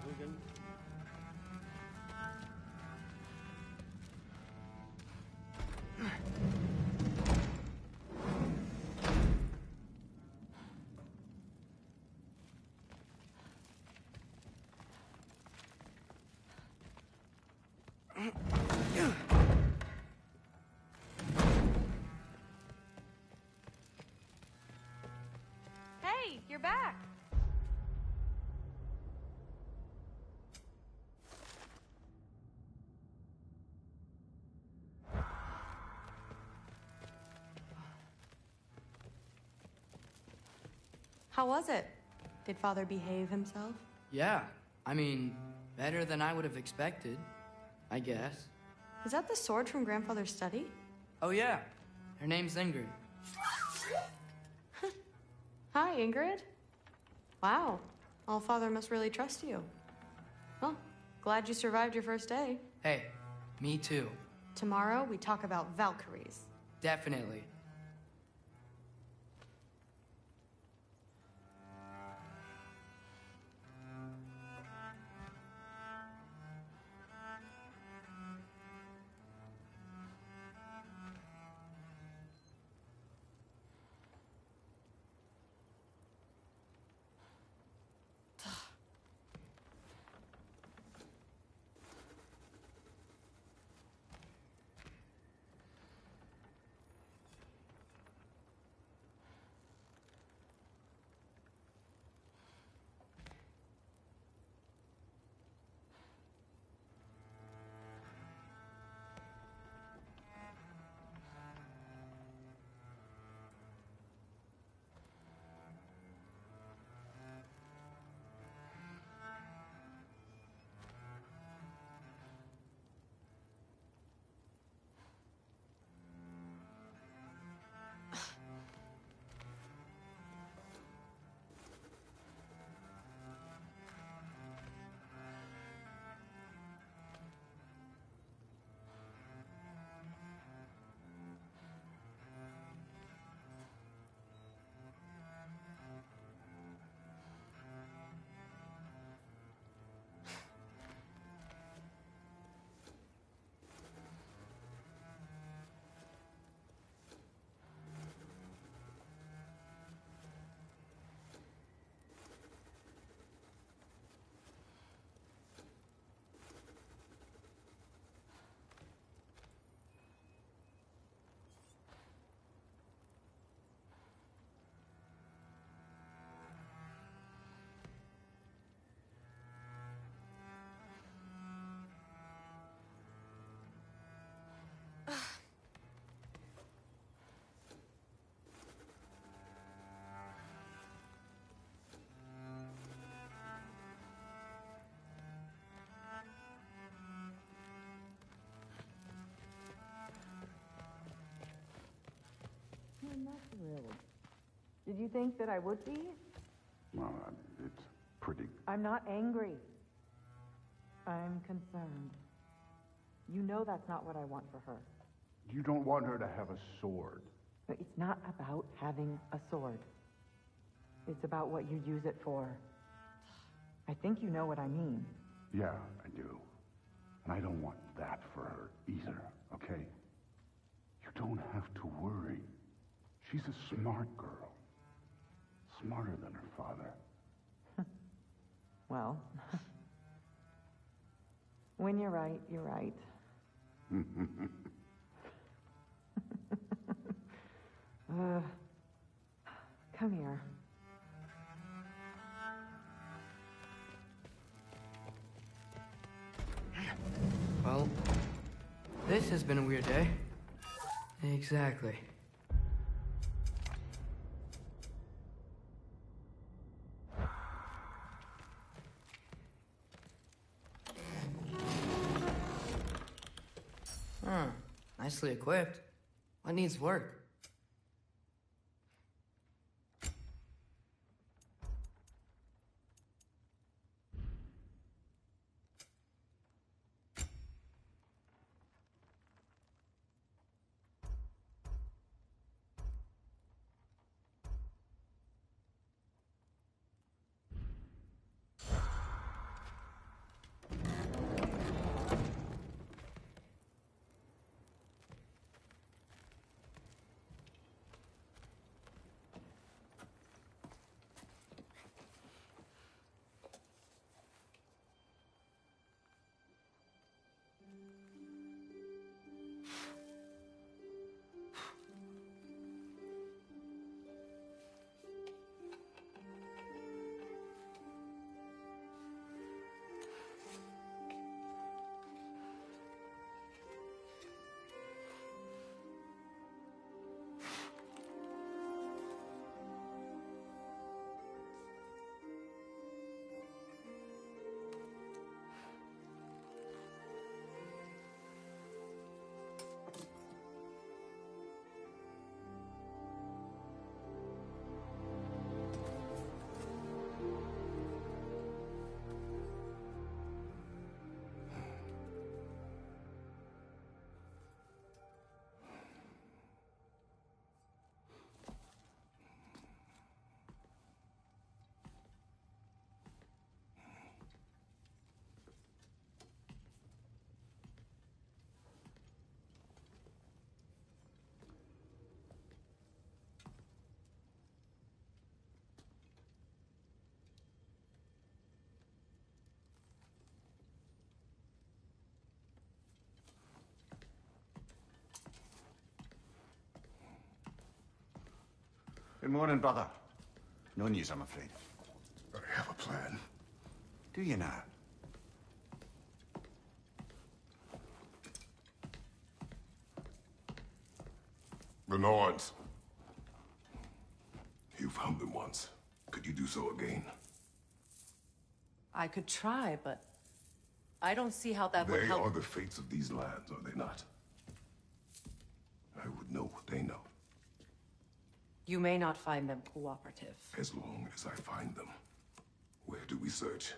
hooligan. Hey, you're back. How was it? Did Father behave himself? Yeah, I mean, better than I would have expected, I guess. Is that the sword from Grandfather's study? Oh yeah, her name's Ingrid. Hi, Ingrid. Wow, All-Father must really trust you. Well, glad you survived your first day. Hey, me too. Tomorrow, we talk about Valkyries. Definitely. I'm not thrilled. Did you think that I would be? Well, it's pretty... I'm not angry. I'm concerned. You know that's not what I want for her. You don't want her to have a sword. But it's not about having a sword. It's about what you use it for. I think you know what I mean. Yeah, I do. And I don't want that for her either, okay? You don't have to worry. She's a smart girl. Smarter than her father. Well, when you're right, you're right. Come here. Well, this has been a weird day. Exactly. Nicely equipped. What needs work? Good morning, brother. No news, I'm afraid. I have a plan. Do you now? The Norns. You found them once. Could you do so again? I could try, but I don't see how that would They help. are the fates of these lands, are they not? I would know what they know, You may not find them cooperative. as long as I find them. Where do we search?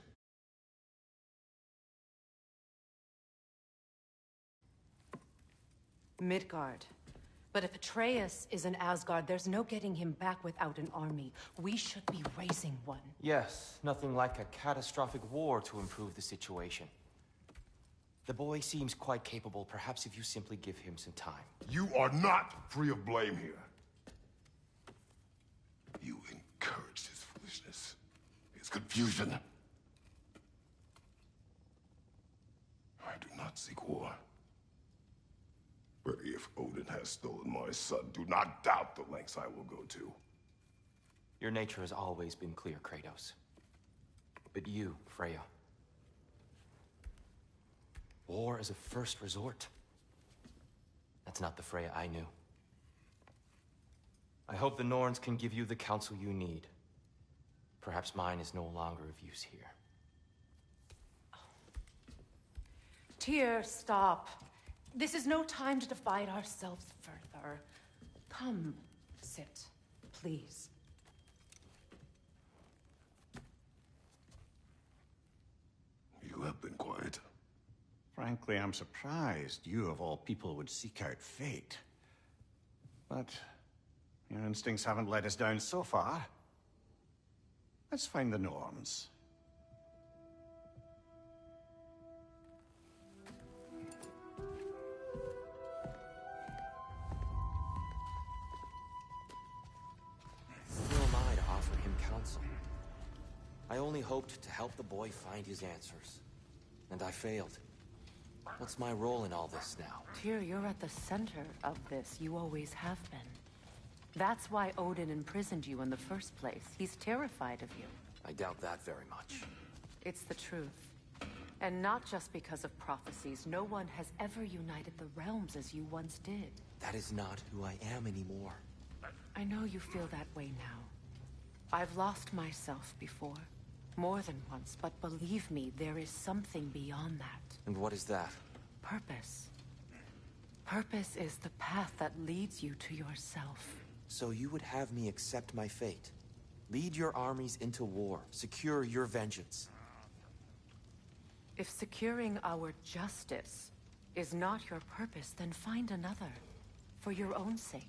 Midgard. But if Atreus is in Asgard, there's no getting him back without an army. We should be raising one. Yes, nothing like a catastrophic war to improve the situation. The boy seems quite capable. Perhaps if you simply give him some time. You are not free of blame here. You encouraged his foolishness, his confusion. I do not seek war. But if Odin has stolen my son, do not doubt the lengths I will go to. Your nature has always been clear, Kratos. But you, Freya. War is a first resort. That's not the Freya I knew. I hope the Norns can give you the counsel you need. Perhaps mine is no longer of use here. Tyr, stop. This is no time to divide ourselves further. Come, sit, please. You have been quiet. Frankly, I'm surprised you, of all people, would seek out fate. But your instincts haven't let us down so far. Let's find the Norns. Who am I to offer him counsel? I only hoped to help the boy find his answers. And I failed. What's my role in all this now? Tyr, you're at the center of this. You always have been. That's why Odin imprisoned you in the first place. He's terrified of you. I doubt that very much. It's the truth. And not just because of prophecies. No one has ever united the realms as you once did. That is not who I am anymore. I know you feel that way now. I've lost myself before. More than once, but believe me, there is something beyond that. And what is that? Purpose. Purpose is the path that leads you to yourself. So you would have me accept my fate? Lead your armies into war, secure your vengeance. If securing our justice is not your purpose, then find another. For your own sake.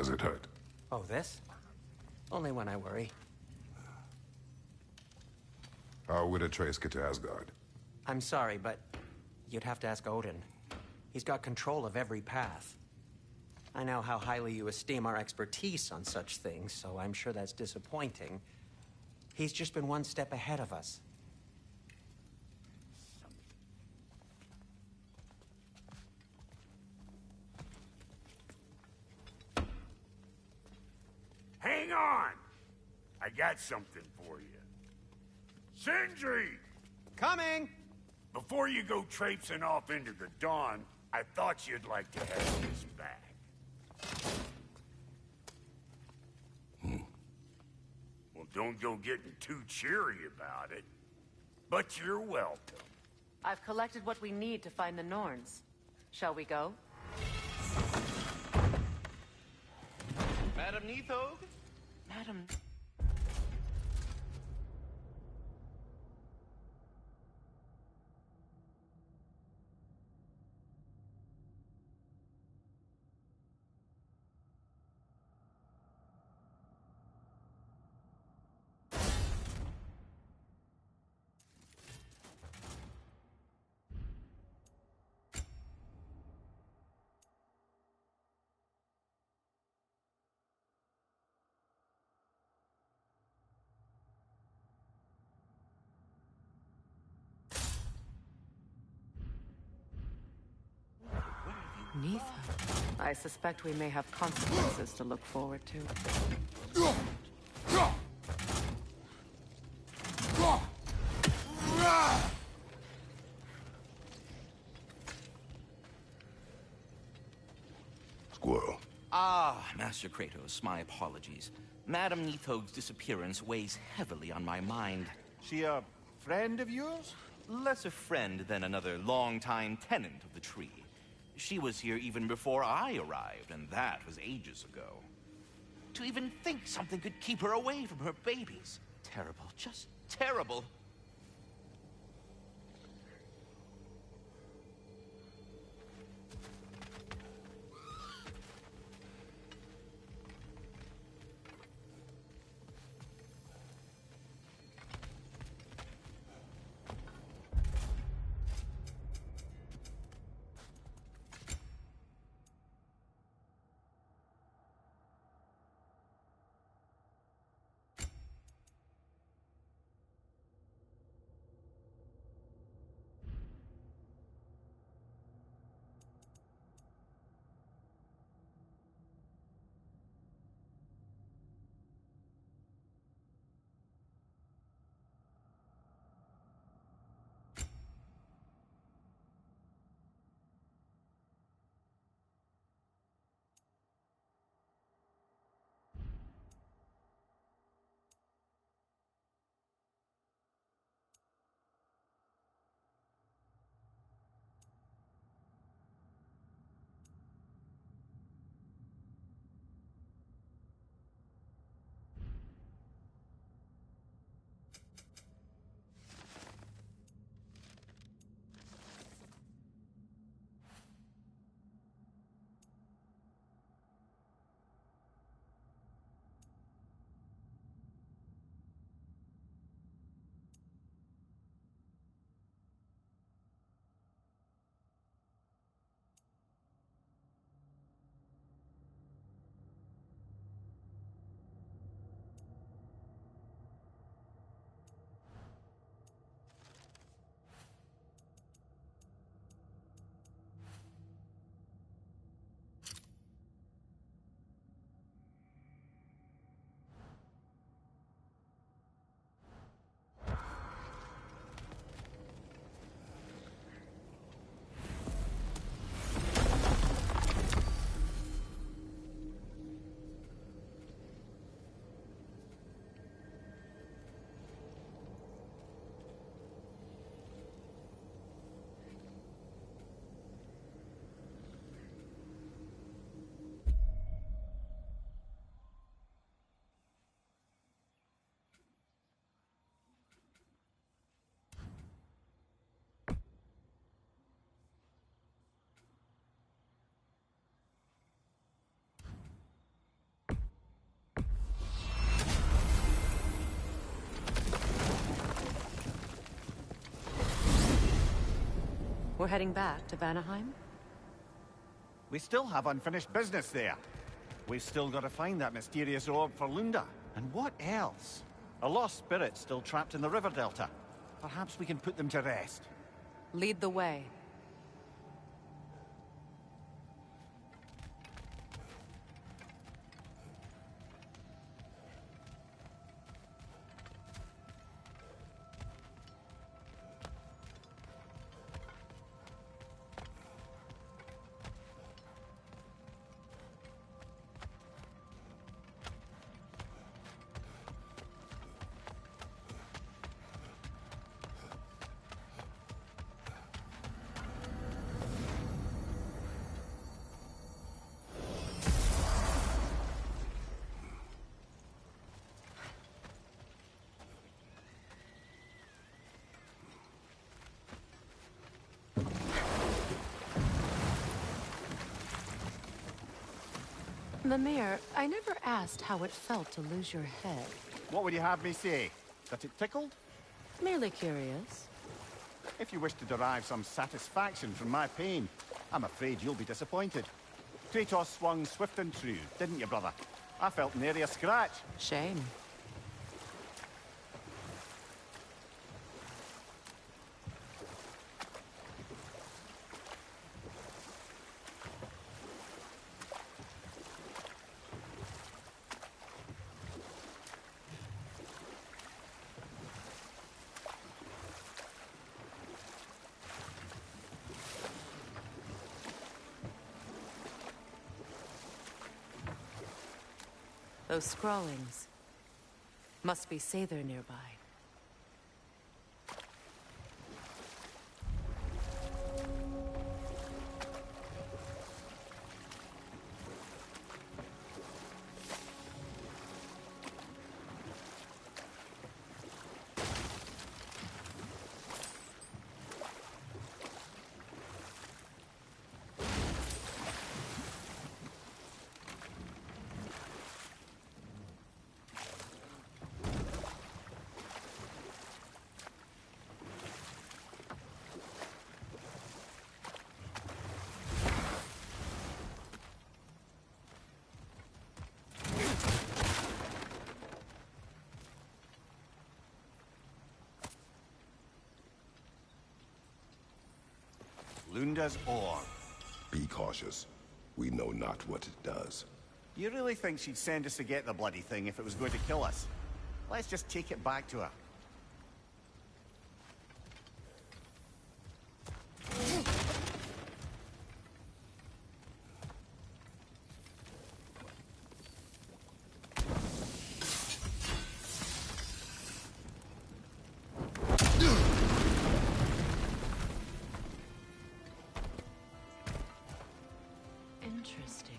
Does it hurt? Oh, this? Only when I worry. How would Atreus get to Asgard? I'm sorry, but you'd have to ask Odin. He's got control of every path. I know how highly you esteem our expertise on such things, so I'm sure that's disappointing. He's just been one step ahead of us. Hang on! I got something for you. Sindri! Coming! Before you go traipsing off into the dawn, I thought you'd like to have this back. Well, don't go getting too cheery about it. But you're welcome. I've collected what we need to find the Norns. Shall we go? Madam Nithog? Madam... Neither. I suspect we may have consequences to look forward to. Squirrel. Ah, Master Kratos, my apologies. Madam Nithog's disappearance weighs heavily on my mind. She a friend of yours? Less a friend than another longtime tenant of the tree. She was here even before I arrived, and that was ages ago. To even think something could keep her away from her babies. Terrible, just terrible. We're heading back to Vanaheim? We still have unfinished business there. We've still got to find that mysterious orb for Lunda. And what else? A lost spirit still trapped in the river delta. Perhaps we can put them to rest. Lead the way. Mimir, I never asked how it felt to lose your head. What would you have me say? That it tickled? Merely curious. If you wish to derive some satisfaction from my pain, I'm afraid you'll be disappointed. Kratos swung swift and true, didn't you, brother? I felt nary a scratch. Shame. Those scrawlings must be Sather nearby. Lunda's orb. Be cautious. We know not what it does. You really think she'd send us to get the bloody thing if it was going to kill us? Let's just take it back to her. Interesting.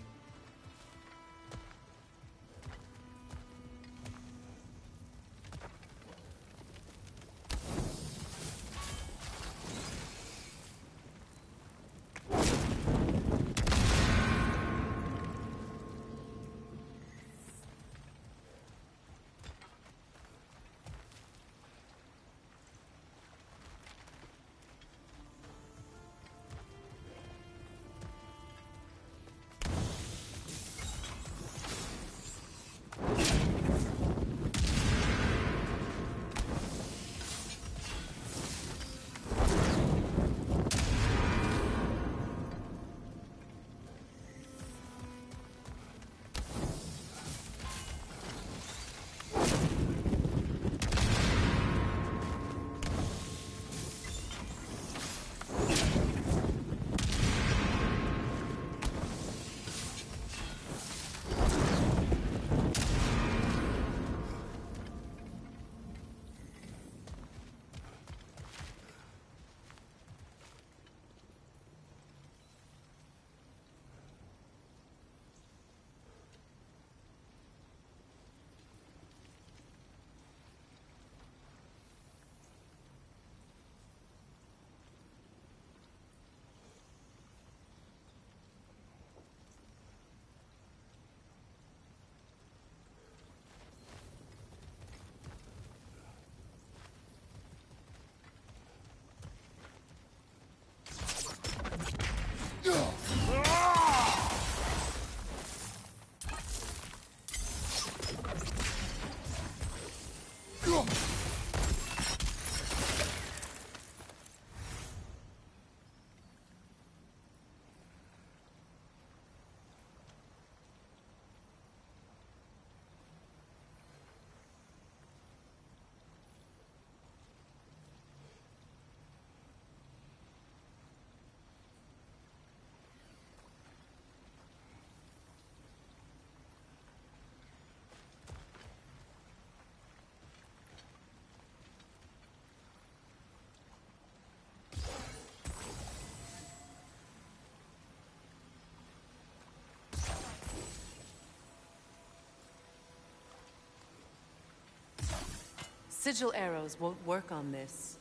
Sigil arrows won't work on this.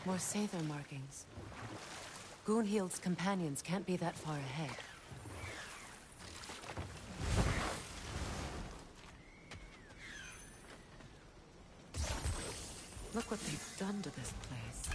More Sather markings. Gunhild's companions can't be that far ahead. Look what they've done to this place.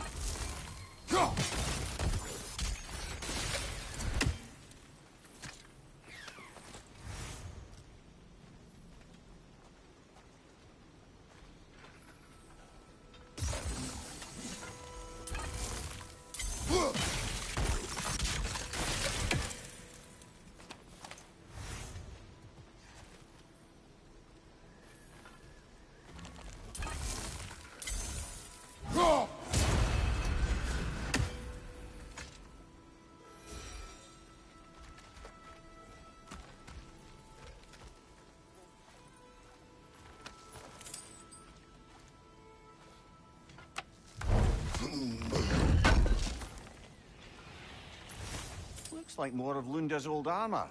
Looks like more of Lunda's old armor.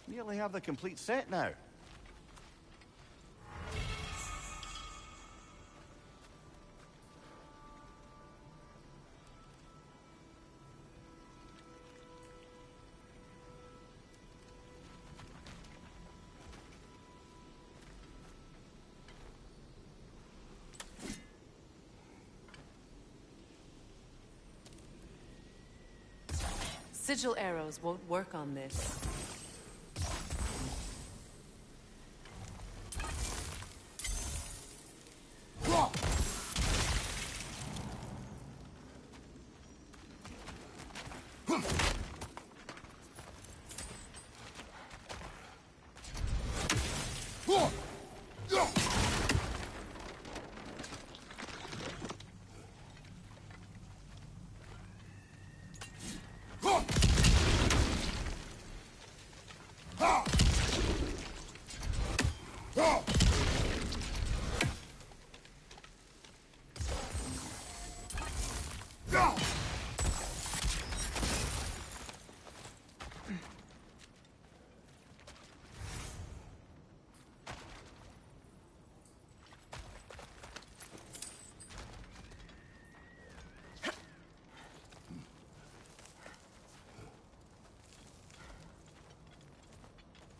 Nearly have the complete set now. Sigil arrows won't work on this.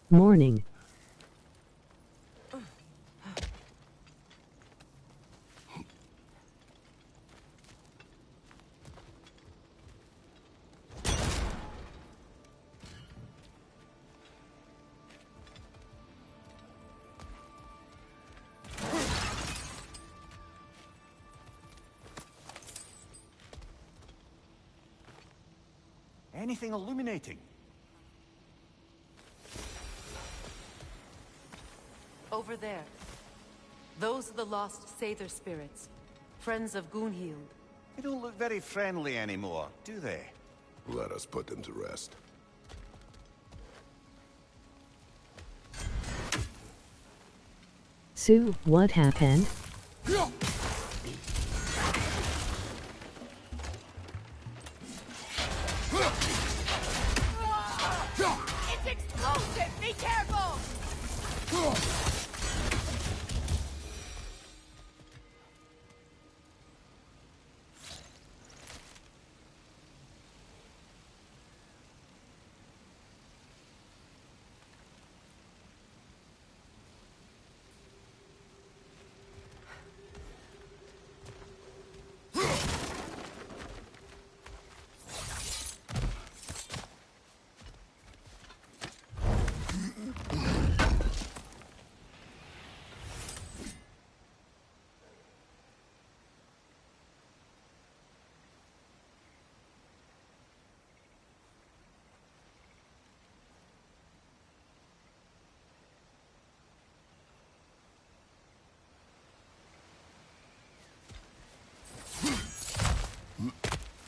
Morning. Anything illuminating? Over there. Those are the lost Sather spirits. Friends of Gunhild. They don't look very friendly anymore, do they? Let us put them to rest. Sue, what happened? It's explosive! Be careful!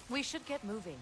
We should get moving.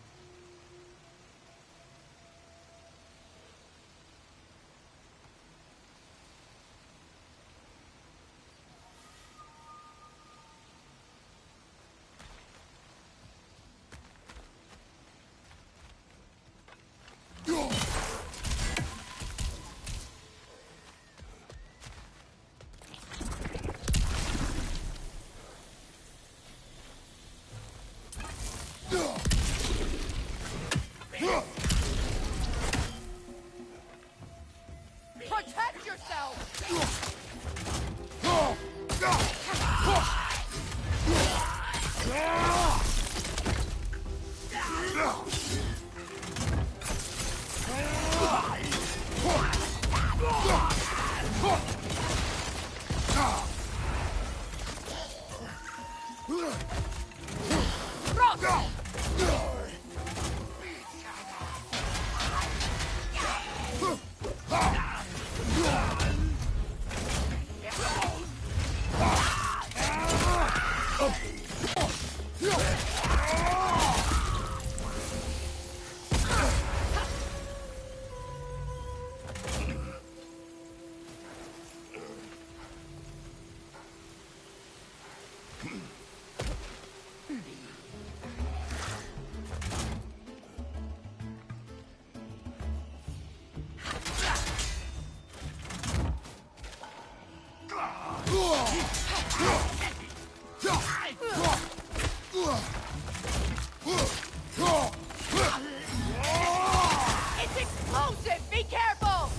It's explosive! Be careful!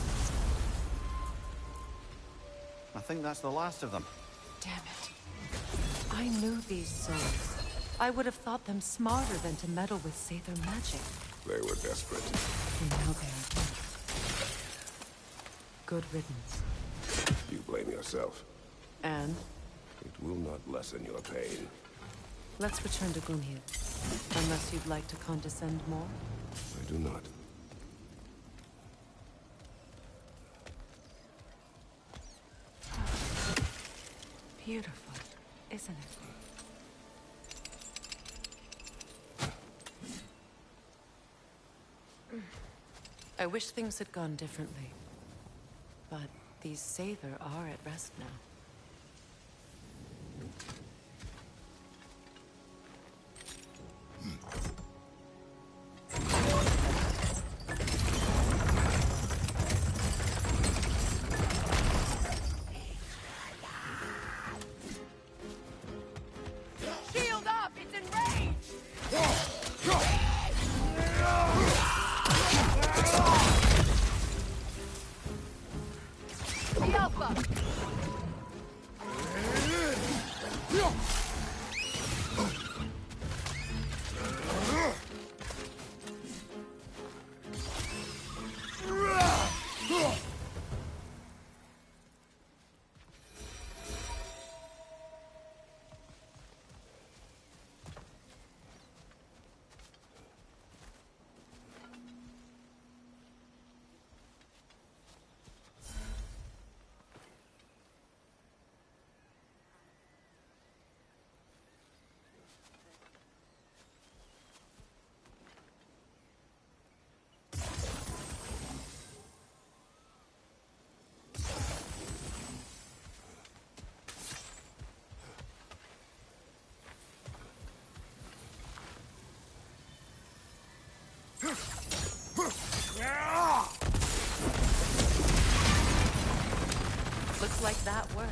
I think that's the last of them. Damn it. I knew these souls. I would have thought them smarter than to meddle with Sather magic. They were desperate. And now they are dead. Good riddance. You blame yourself. And? It will not lessen your pain. Let's return to Gunhild. Unless you'd like to condescend more? I do not. Beautiful, isn't it? I wish things had gone differently. But these Sather are at rest now. Shield up! It's enraged! The Alpha! Looks like that works.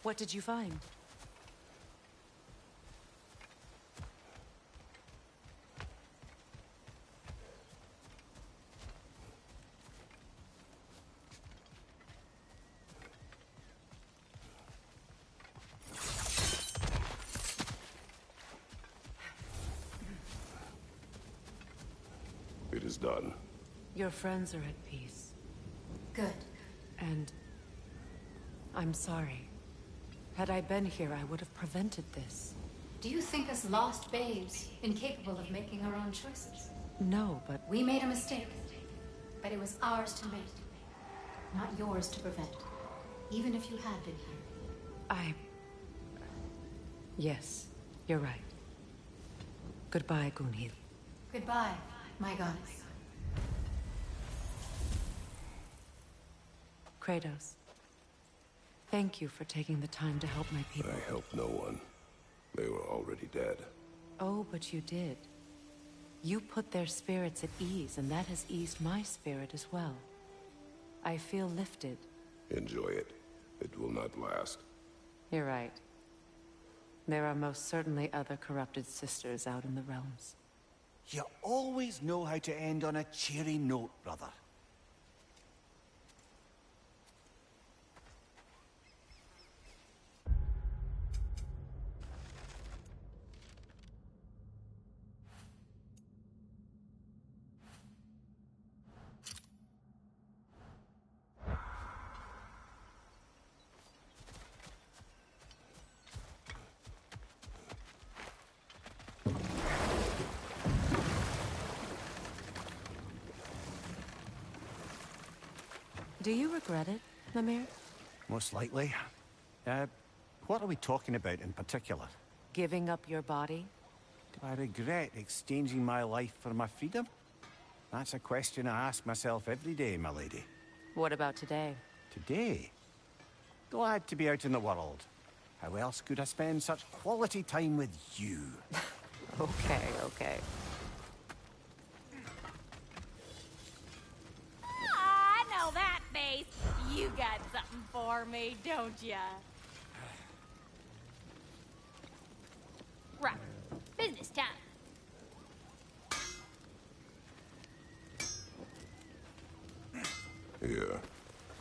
What did you find? It is done. Your friends are at peace. Good. And I'm sorry. Had I been here, I would have prevented this. Do you think us lost babes, incapable of making our own choices? No, but... We made a mistake. But it was ours to make. Not yours to prevent. Even if you had been here. Yes, you're right. Goodbye, Gunhild. Goodbye, my goddess. Kratos. Thank you for taking the time to help my people. I helped no one. They were already dead. Oh, but you did. You put their spirits at ease, and that has eased my spirit as well. I feel lifted. Enjoy it. It will not last. You're right. There are most certainly other corrupted sisters out in the realms. You always know how to end on a cheery note, brother. Do you regret it, Mimir? Most likely. What are we talking about in particular? Giving up your body? Do I regret exchanging my life for my freedom? That's a question I ask myself every day, my lady. What about today? Today? Glad to be out in the world. How else could I spend such quality time with you? Okay, okay. I know that face. You got something for me, don't ya? Right. Business time. Yeah.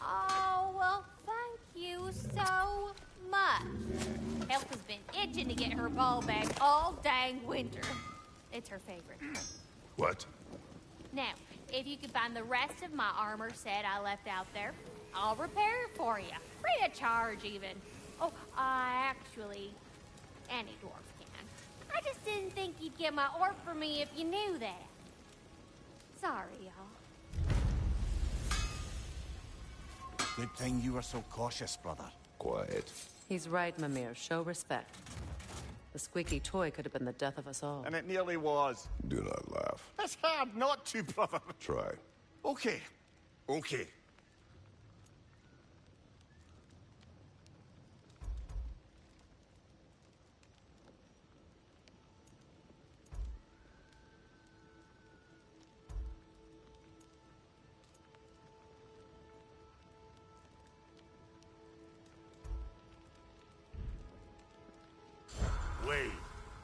Oh, well, thank you so much. Elsa's been itching to get her ball back all dang winter. It's her favorite. What? Now, if you could find the rest of my armor set I left out there, I'll repair it for you. Free of charge, even. Oh, actually, any dwarf can. I just didn't think you'd get my orc for me if you knew that. Sorry, y'all. Good thing you were so cautious, brother. Quiet. He's right, Mimir. Show respect. The squeaky toy could have been the death of us all. And it nearly was. Do not laugh. It's hard not to, brother. Try. Okay. Okay. Wait.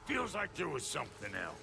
Feels like there was something else.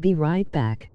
Be right back.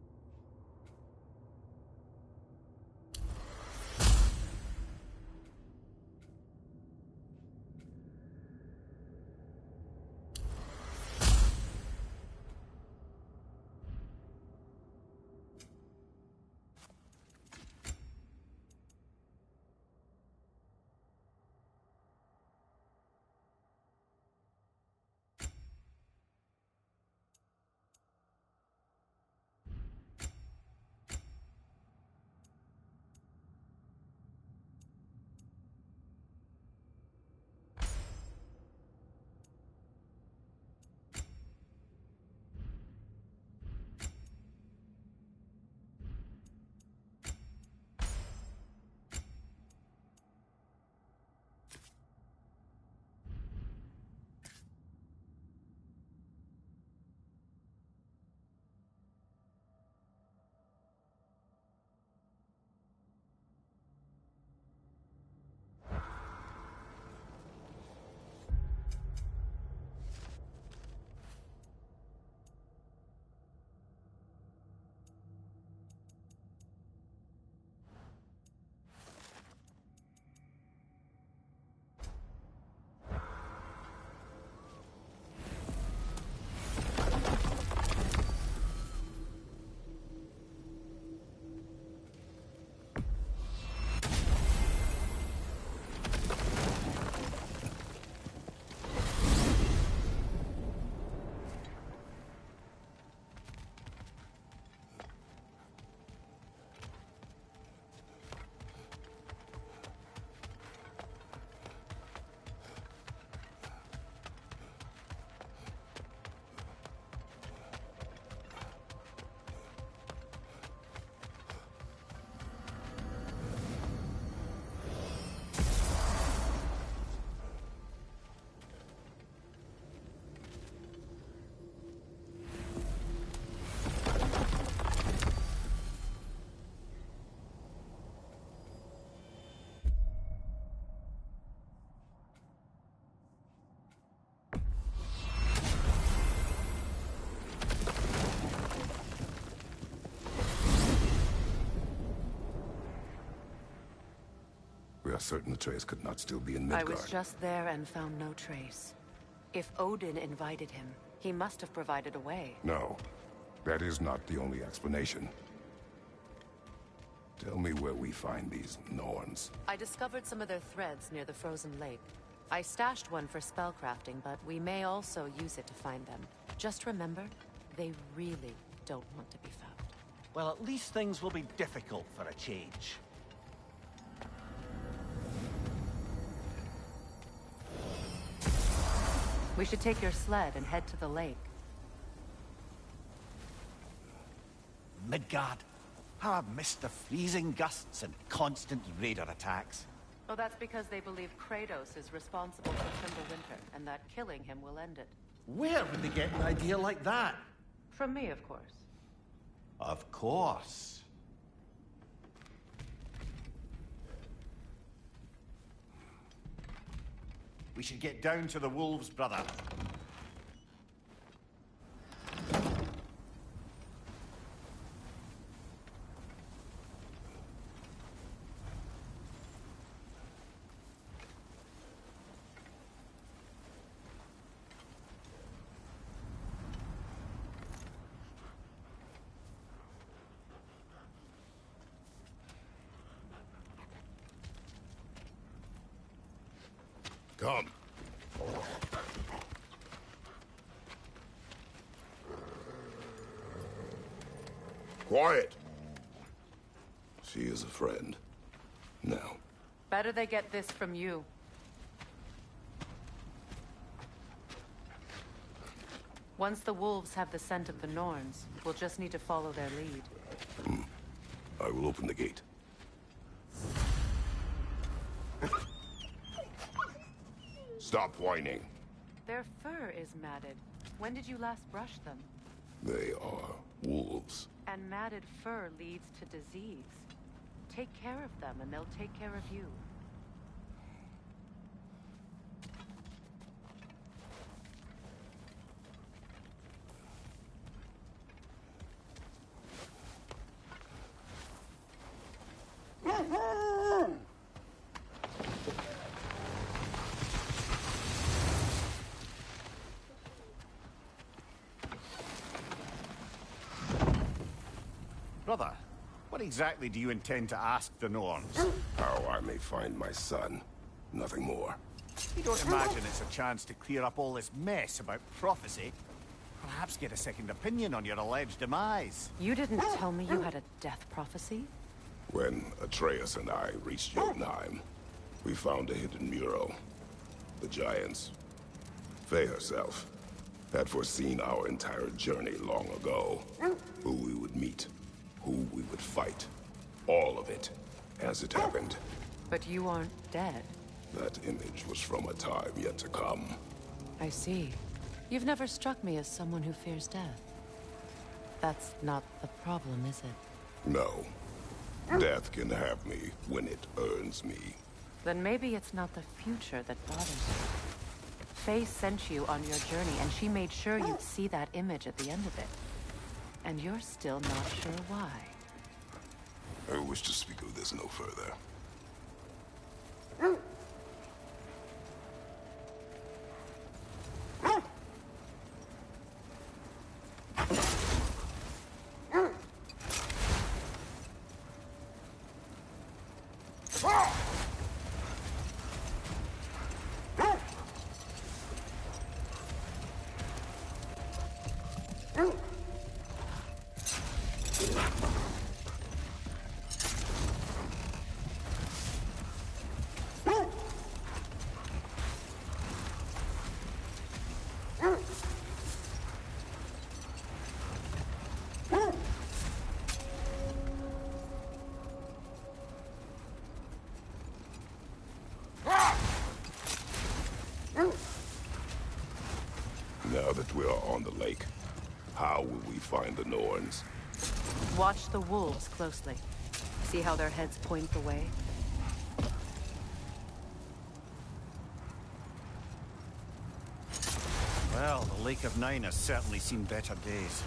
are certain the trace could not still be in I Midgard. was just there and found no trace. If Odin invited him, he must have provided a way. No, that is not the only explanation. Tell me where we find these Norns. I discovered some of their threads near the frozen lake. I stashed one for spellcrafting, but we may also use it to find them. Just remember, they really don't want to be found. Well, at least things will be difficult for a change. We should take your sled and head to the lake. Midgard. How I've missed the freezing gusts and constant raider attacks. Oh, that's because they believe Kratos is responsible for Fimbulwinter, and that killing him will end it. Where would they get an idea like that? From me, of course. Of course. We should get down to the wolves, brother. Come. Quiet. She is a friend. Now. Better they get this from you. Once the wolves have the scent of the Norns, we'll just need to follow their lead. I will open the gate. Stop whining. Their fur is matted. When did you last brush them? They are wolves. And matted fur leads to disease. Take care of them, and they'll take care of you. Brother, what exactly do you intend to ask the Norns? How I may find my son. Nothing more. You don't imagine it's a chance to clear up all this mess about prophecy? Perhaps get a second opinion on your alleged demise. You didn't tell me you had a death prophecy? When Atreus and I reached Jotunheim, we found a hidden mural. The Giants, Faye herself, had foreseen our entire journey long ago. Who we would meet, who we would fight. All of it, as it happened. But you aren't dead. That image was from a time yet to come. I see. You've never struck me as someone who fears death. That's not the problem, is it? No. Death can have me when it earns me. Then maybe it's not the future that bothers you. Faye sent you on your journey, and she made sure you'd see that image at the end of it. And you're still not sure why. I wish to speak of this no further. Now that we are on the lake, how will we find the Norns? Watch the wolves closely. See how their heads point the way? Well, the Lake of Nine has certainly seen better days.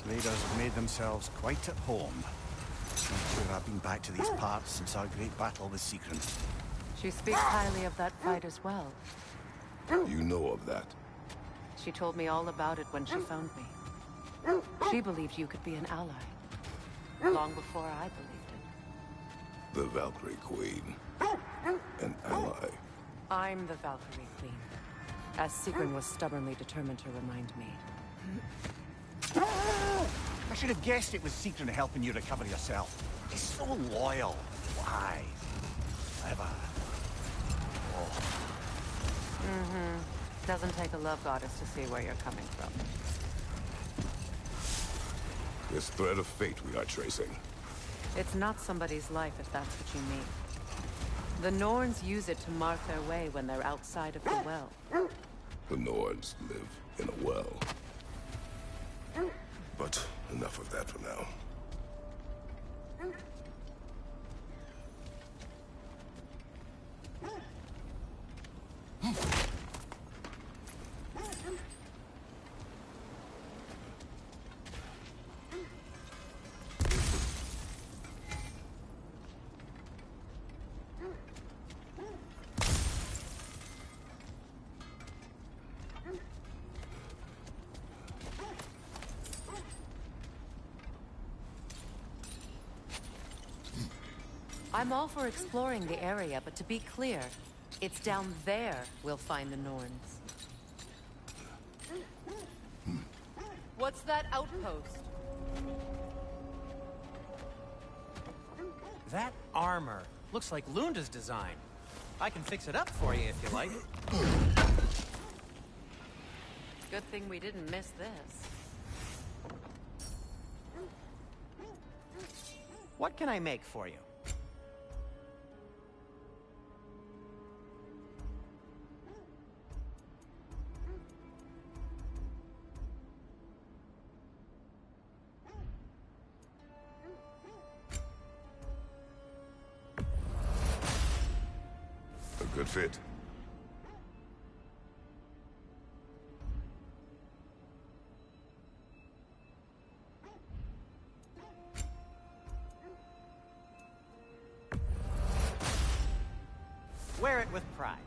Raiders have made themselves quite at home. I'm sure I've been back to these parts since our great battle with Secret. She speaks highly of that fight as well. You know of that? She told me all about it when she found me. She believed you could be an ally. Long before I believed it. The Valkyrie Queen. An ally. I'm the Valkyrie Queen. As Sigrun was stubbornly determined to remind me. I should have guessed it was Secret helping you recover yourself. He's so loyal. Why? Clever. Oh. Doesn't take a love goddess to see where you're coming from. This thread of fate we are tracing. It's not somebody's life, if that's what you mean. The Norns use it to mark their way when they're outside of the well. The Nords live in a well. But enough of that for now. I'm all for exploring the area, but to be clear, it's down there we'll find the Norns. What's that outpost? That armor looks like Lunda's design. I can fix it up for you if you like. Good thing we didn't miss this. What can I make for you? A good fit. Wear it with pride.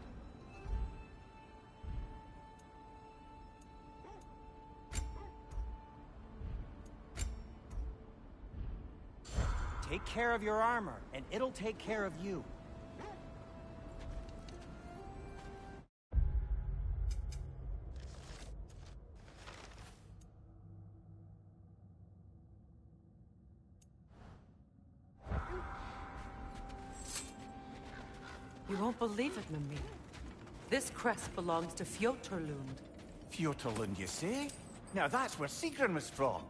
Take care of your armor, and it'll take care of you. You won't believe it, Mimir. This crest belongs to Fjotorlund. Fjotorlund, you say? Now that's where Sigrun was from.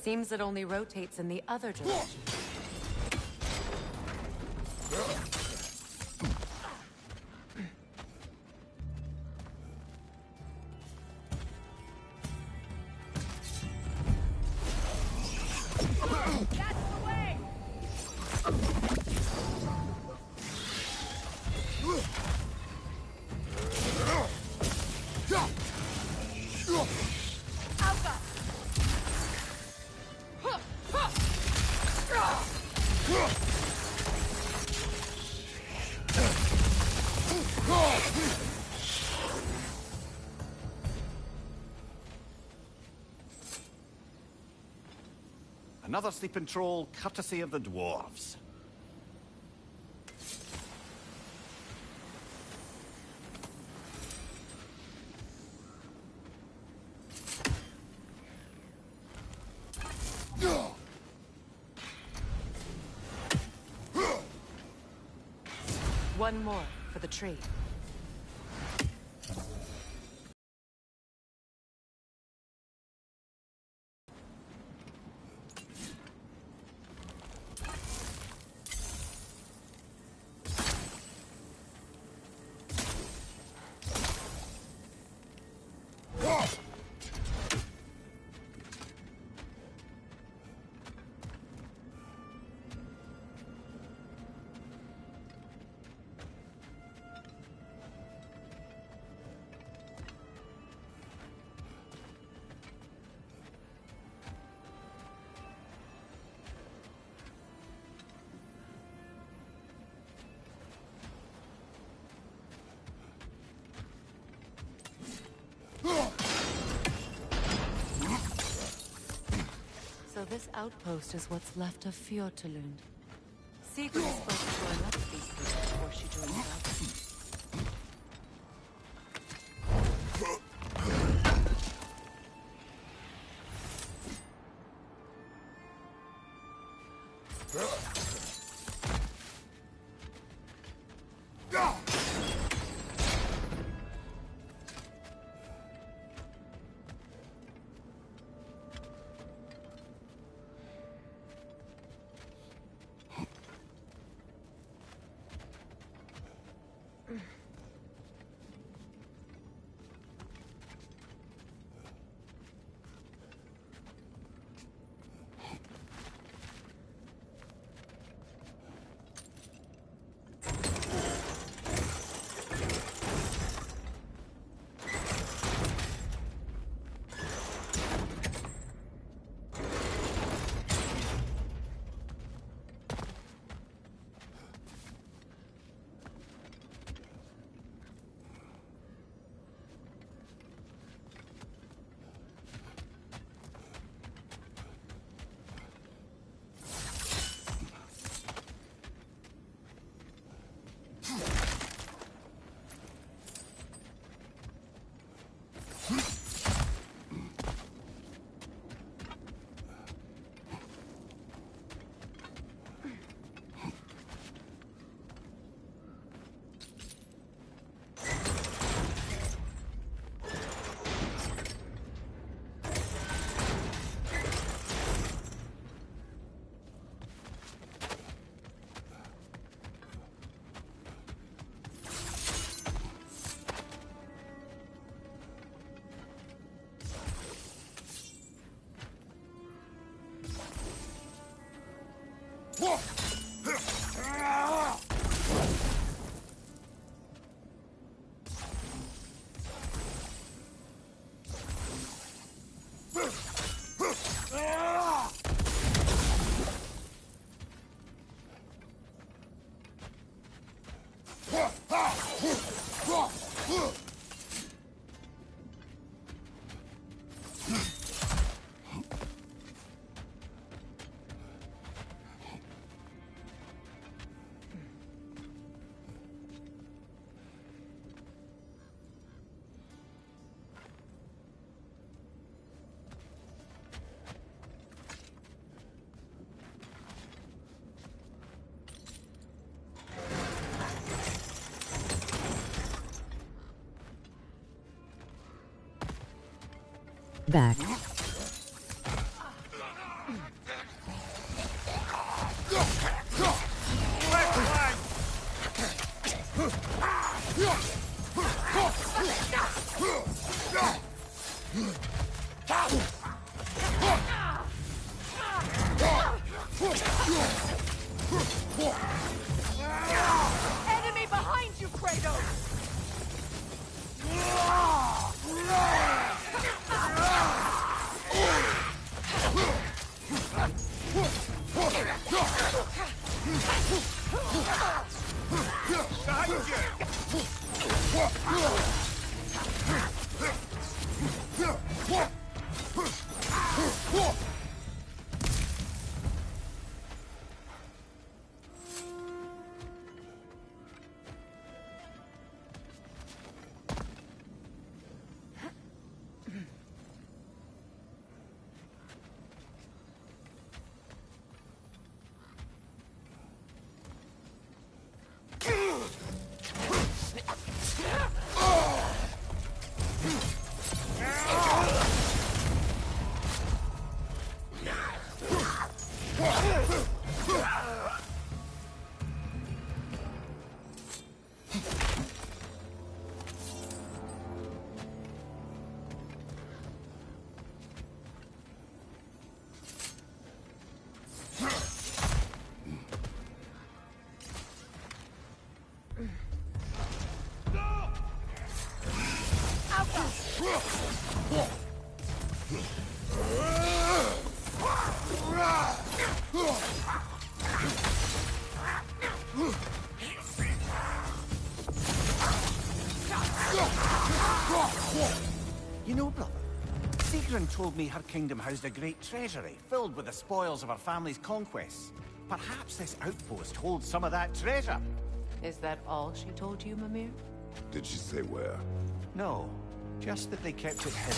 Seems it only rotates in the other direction. That's the way! Alka! Another sleeping troll, courtesy of the dwarves. One more for the tree. This outpost is what's left of Fjortulund. Sigrid spoke to join up with these people before she joined us. Back. Enemy behind you, Kratos! You know, brother, Sigrid Sigrun told me her kingdom housed a great treasury, filled with the spoils of her family's conquests. Perhaps this outpost holds some of that treasure. Is that all she told you, Mimir? Did she say where? No, just that they kept it hidden.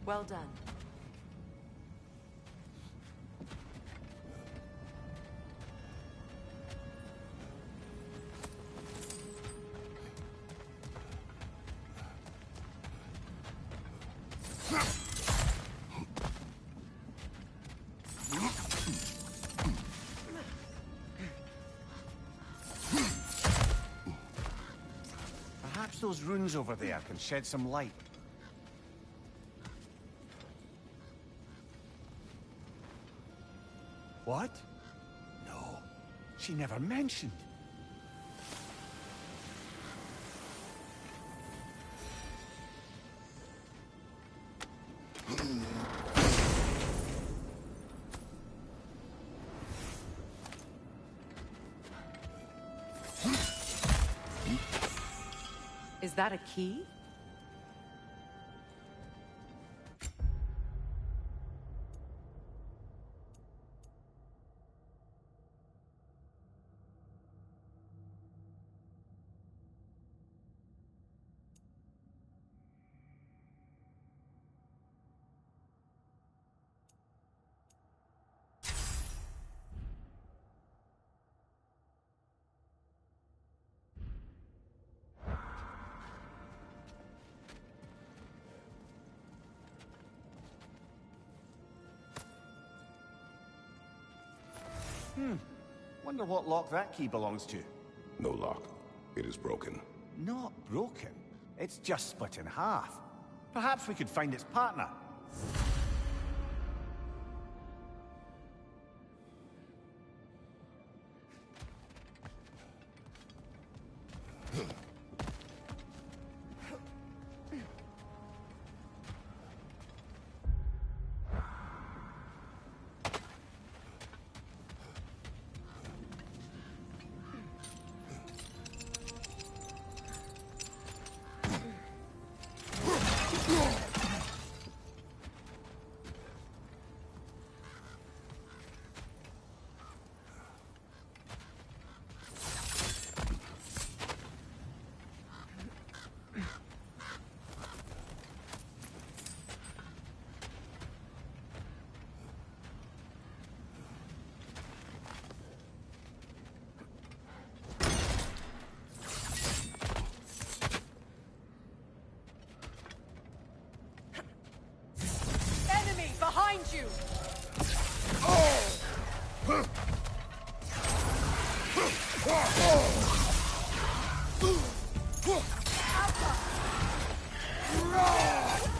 Well done. Perhaps those runes over there can shed some light. What? No, she never mentioned. Is that a key? Wonder what lock that key belongs to. No lock. It is broken. Not broken. It's just split in half. Perhaps we could find its partner. Behind you!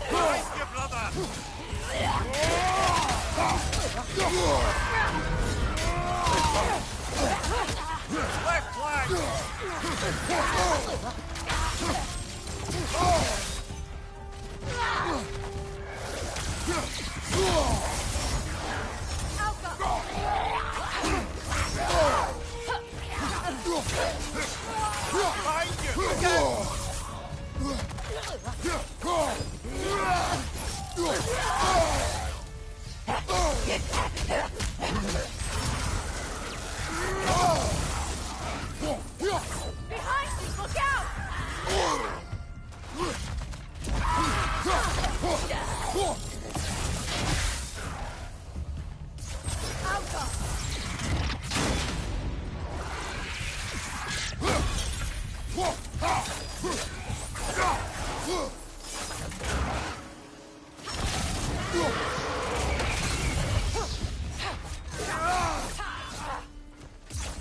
Behind you, brother! Left flank! Behind you! Look out!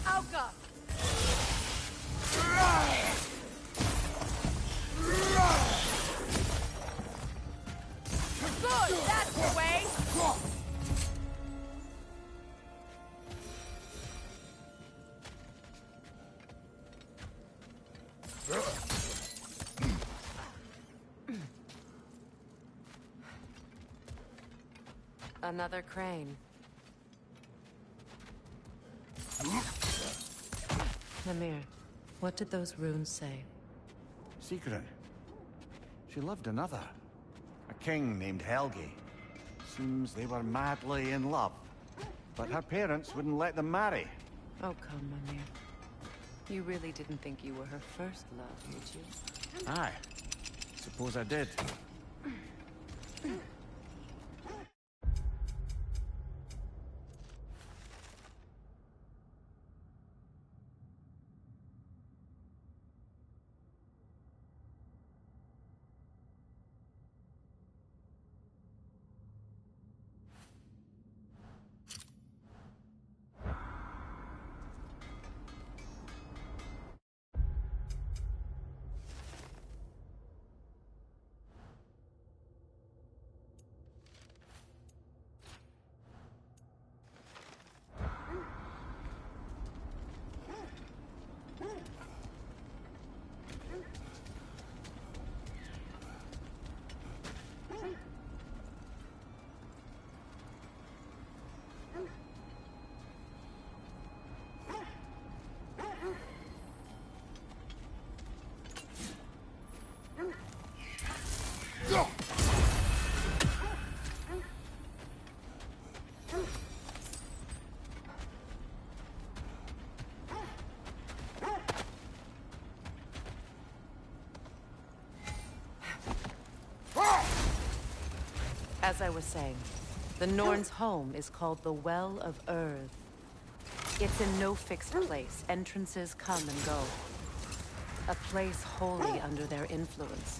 Alka! Good! That's the way! Another crane. Mimir, what did those runes say? Secret. She loved another. A king named Helgi. Seems they were madly in love. But her parents wouldn't let them marry. Oh, come, Mimir. You really didn't think you were her first love, did you? Aye. Suppose I did. As I was saying, the Norn's home is called the Well of Earth. It's in no fixed place. Entrances come and go. A place wholly under their influence,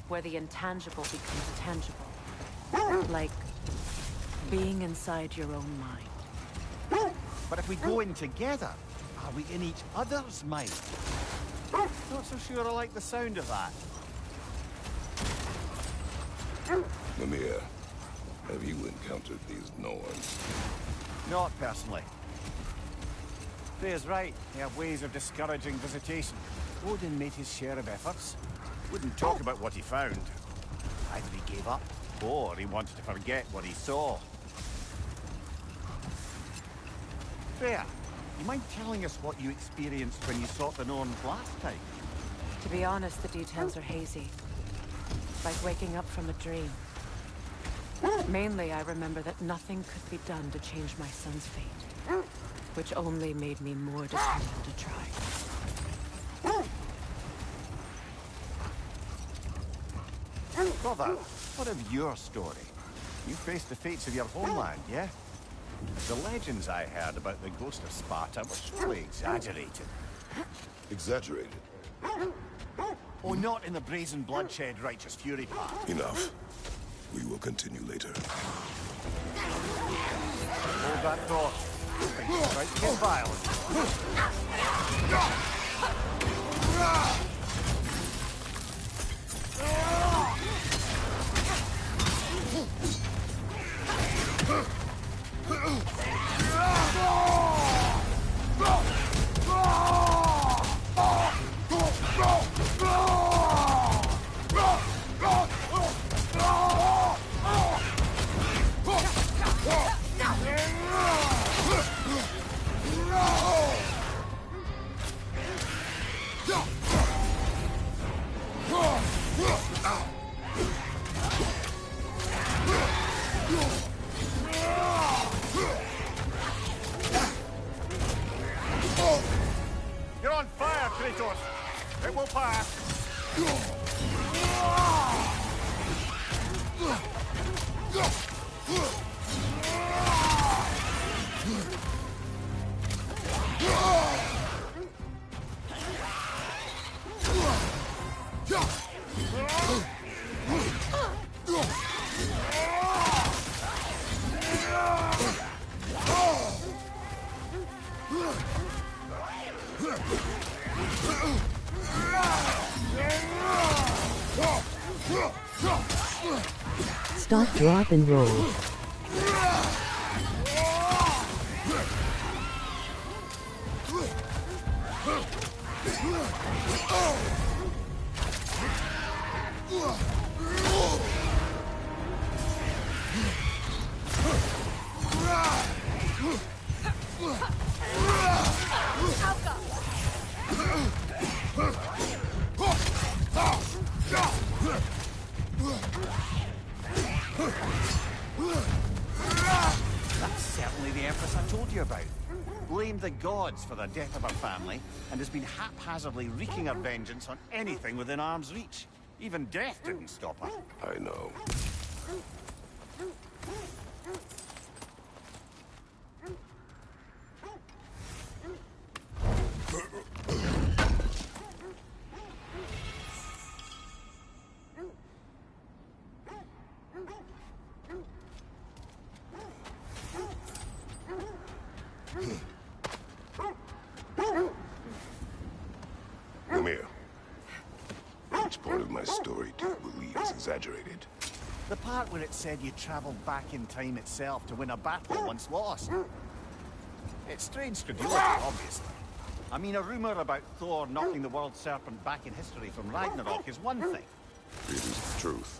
where the intangible becomes tangible. Like being inside your own mind. But if we go in together, are we in each other's mind? Not so sure I like the sound of that. Mimir, have you encountered these Norns? Not personally. Freya's right. They have ways of discouraging visitation. Odin made his share of efforts. Wouldn't talk about what he found. Either he gave up, or he wanted to forget what he saw. Freya, you mind telling us what you experienced when you sought the Norns last time? To be honest, the details are hazy. Like waking up from a dream. Mainly, I remember that nothing could be done to change my son's fate. Which only made me more determined to try. Brother, what of your story? You faced the fates of your homeland, yeah? The legends I heard about the ghost of Sparta were surely exaggerated. Exaggerated? Oh, not in the brazen bloodshed righteous fury part. Enough. We will continue later. Hold that thought. Things right to get violent. Stop, drop, and roll. That's certainly the Empress I told you about. Blamed the gods for the death of her family, and has been haphazardly wreaking her vengeance on anything within arm's reach. Even death didn't stop her. I know. Come here. Which part of my story do you believe is exaggerated? The part where it said you travelled back in time itself to win a battle once lost. It's strange credulity, obviously. I mean, a rumour about Thor knocking the world serpent back in history from Ragnarok is one thing. It is the truth.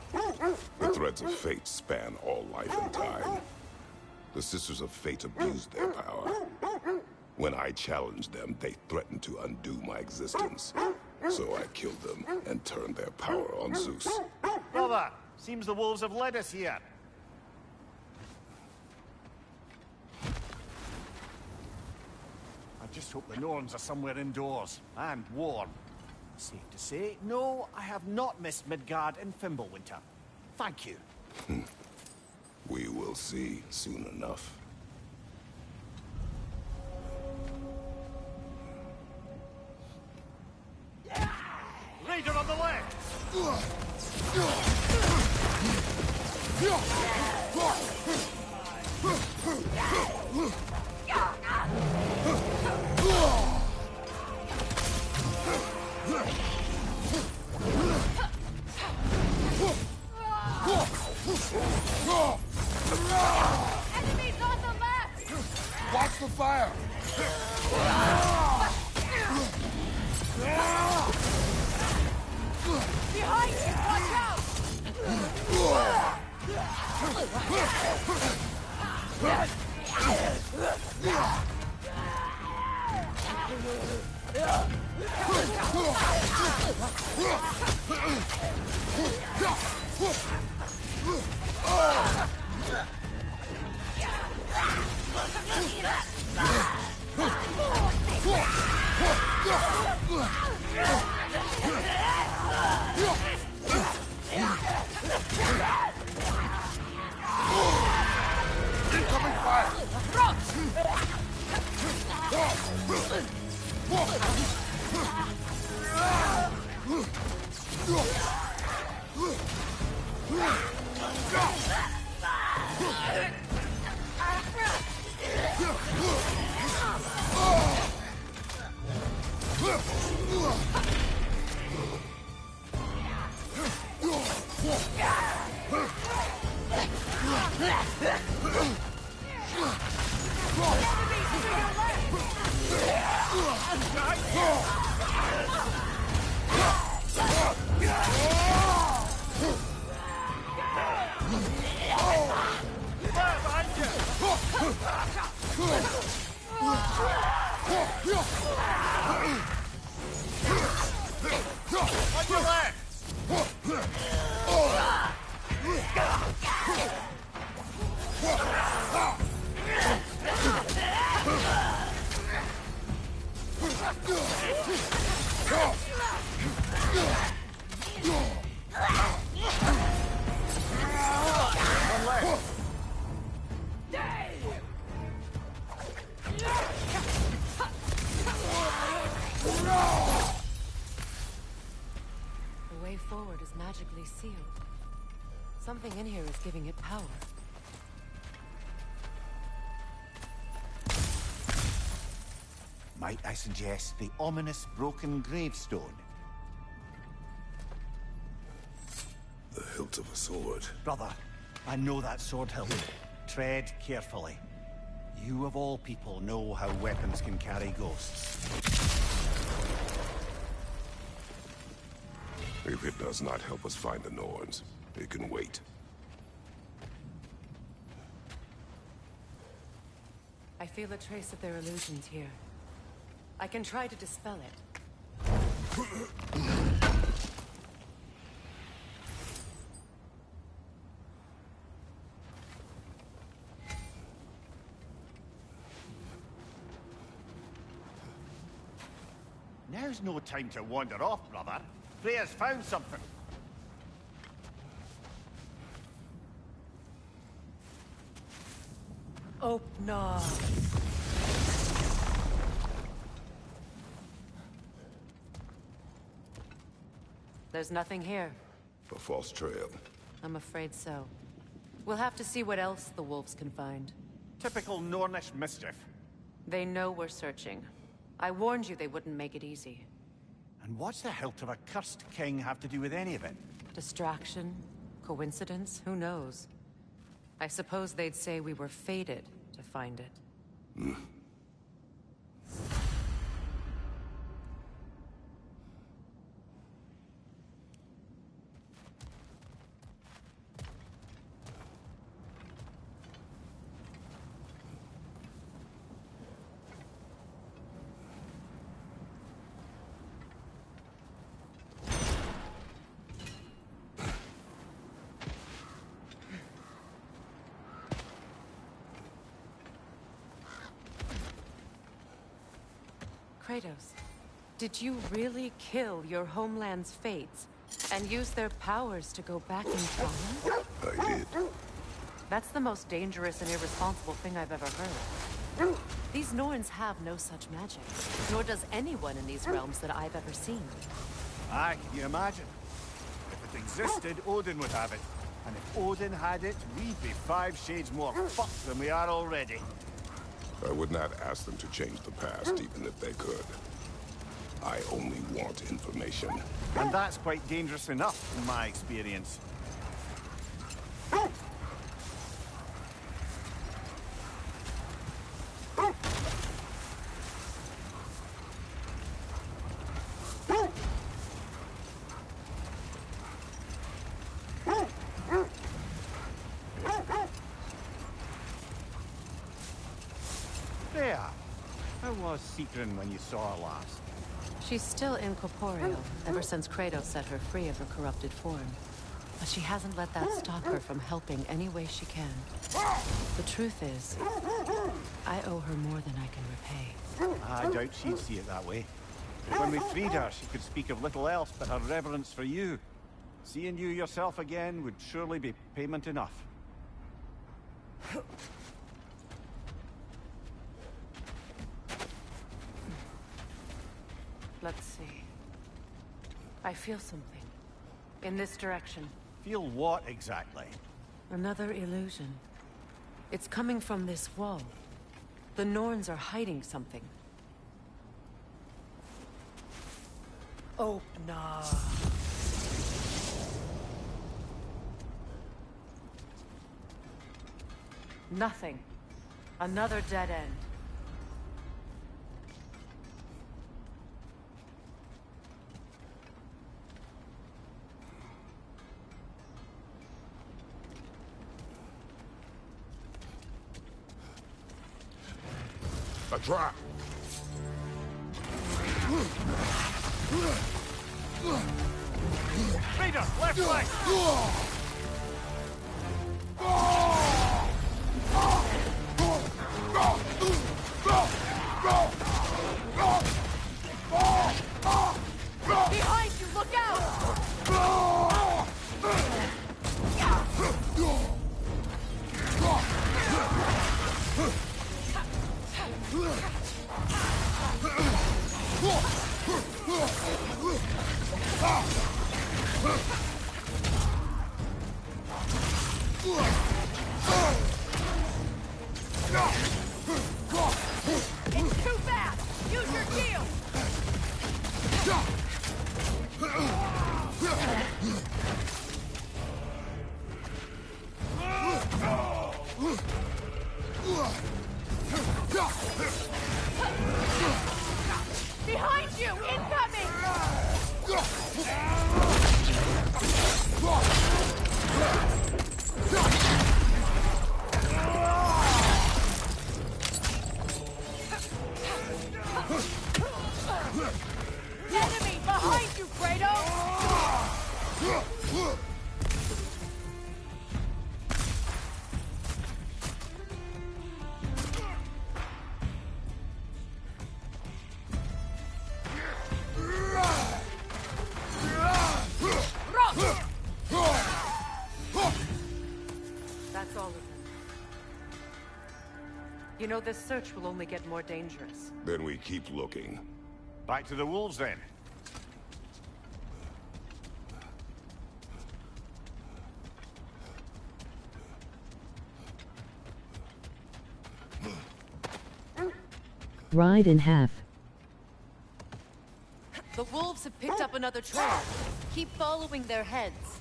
The threads of fate span all life and time. The Sisters of Fate abused their power. When I challenged them, they threatened to undo my existence. So I killed them and turned their power on Zeus. Brother, seems the wolves have led us here. I just hope the Norns are somewhere indoors, and warm. Safe to say, no, I have not missed Midgard in Fimbulwinter. Thank you. We will see soon enough. Raider on the left! Enemies on the left! Watch the fire! Behind you! Watch out! Incoming fire! On your left! One left. The way forward is magically sealed. Something in here is giving it power. Might I suggest the ominous broken gravestone? The hilt of a sword. Brother, I know that sword hilt. Tread carefully. You of all people know how weapons can carry ghosts. If it does not help us find the Norns, it can wait. I feel a trace of their illusions here. I can try to dispel it. Now's no time to wander off, brother. Freya's found something. Oh, no. There's nothing here. A false trail. I'm afraid so. We'll have to see what else the wolves can find. Typical Nornish mischief. They know we're searching. I warned you they wouldn't make it easy. And what's the hilt of a cursed king have to do with any of it? Distraction? Coincidence? Who knows? I suppose they'd say we were fated to find it. Kratos, did you really kill your homeland's fates and use their powers to go back in time? I did. That's the most dangerous and irresponsible thing I've ever heard. These Norns have no such magic, nor does anyone in these realms that I've ever seen. Aye, can you imagine? If it existed, Odin would have it. And if Odin had it, we'd be 5 shades more fucked than we are already. I would not ask them to change the past, even if they could. I only want information. And that's quite dangerous enough, in my experience. There. How was Sigrun when you saw her last? She's still incorporeal, ever since Kratos set her free of her corrupted form. But she hasn't let that stop her from helping any way she can. The truth is, I owe her more than I can repay. I doubt she'd see it that way. When we freed her, she could speak of little else but her reverence for you. Seeing you yourself again would surely be payment enough. Let's see. I feel something. In this direction. Feel what exactly? Another illusion. It's coming from this wall. The Norns are hiding something. Oh, no. Nothing. Another dead end. A trap! Raider, left flank! Behind you, look out! It's too fast! Use your shield! That's all of them. You know, this search will only get more dangerous. Then we keep looking. Back to the wolves, then. Ride in half. The wolves have picked up another trail. Keep following their heads.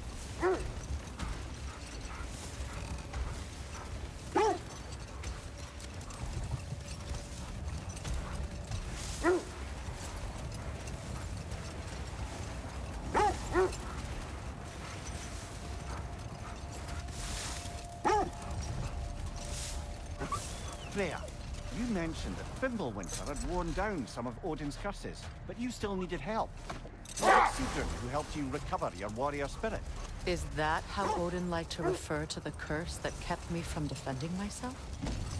Freya, you mentioned that Fimbulwinter had worn down some of Odin's curses, but you still needed help. Was it Sigurd who helped you recover your warrior spirit? Is that how Odin liked to refer to the curse that kept me from defending myself?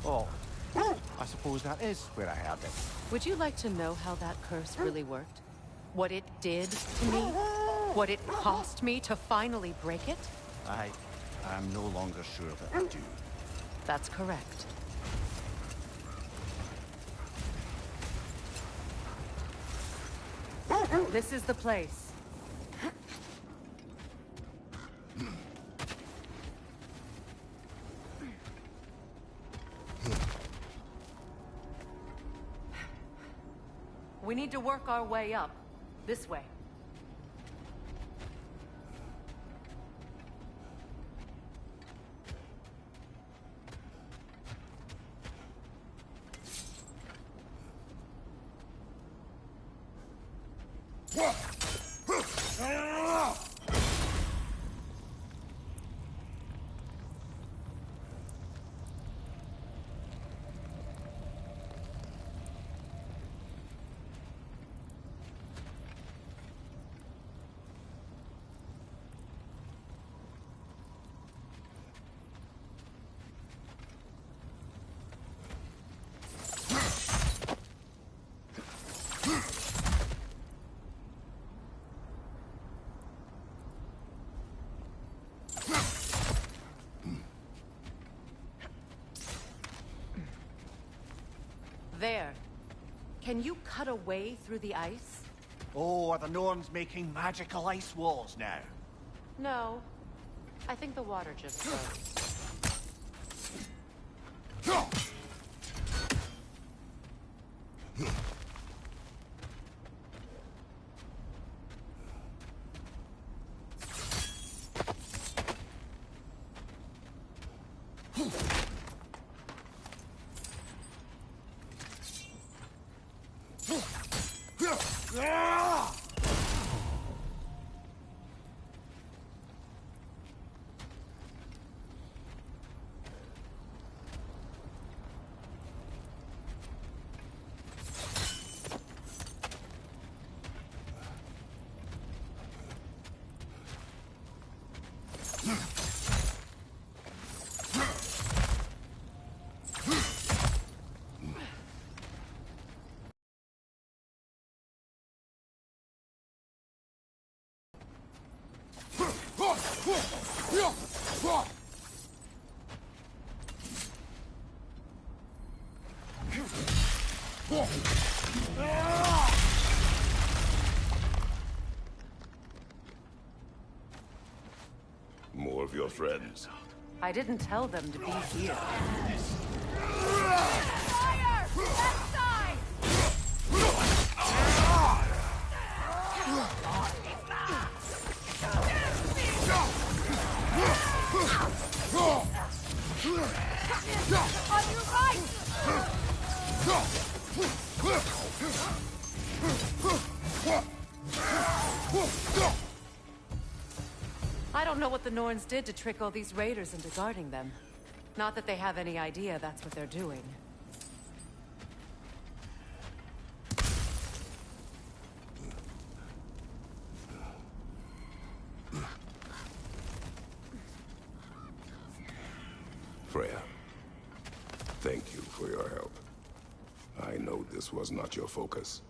Oh, I suppose that is where I heard it. Would you like to know how that curse really worked? What it did to me? What it cost me to finally break it? I am no longer sure that I do. That's correct. This is the place. We need to work our way up. This way. There. Can you cut a way through the ice? Oh, are the Norns making magical ice walls now? No. I think the water just froze. More of your friends. I didn't tell them to be here. Fire! Left side! On your right! I don't know what the Norns did to trick all these raiders into guarding them. Not that they have any idea that's what they're doing. Freya, thank you for your help. I know this was not your focus.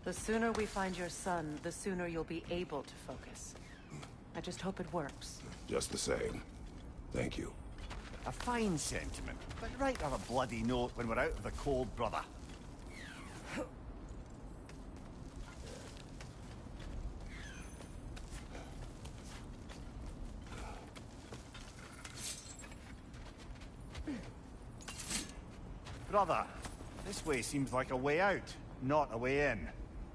The sooner we find your son, the sooner you'll be able to focus. I just hope it works. Just the same, thank you. A fine sentiment, but write her a bloody note when we're out of the cold, brother. Brother, this way seems like a way out, not a way in.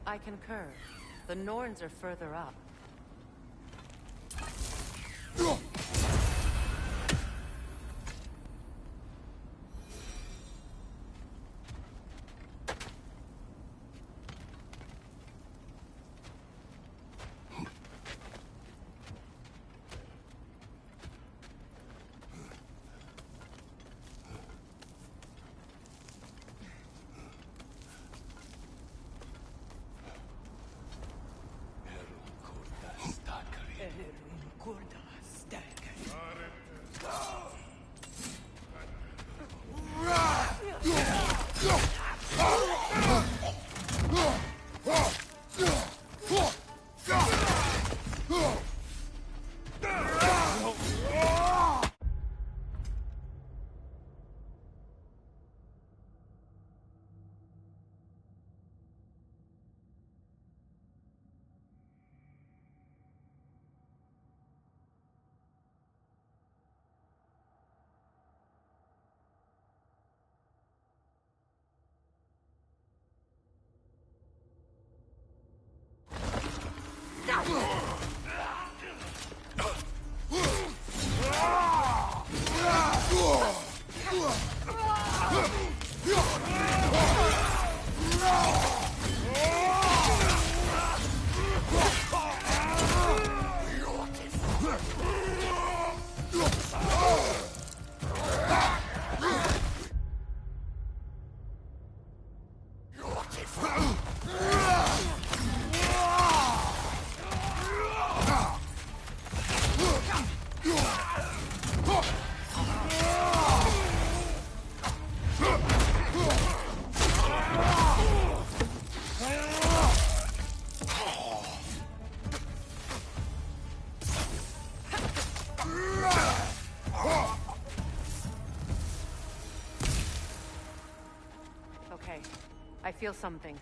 I concur. The Norns are further up. I feel something.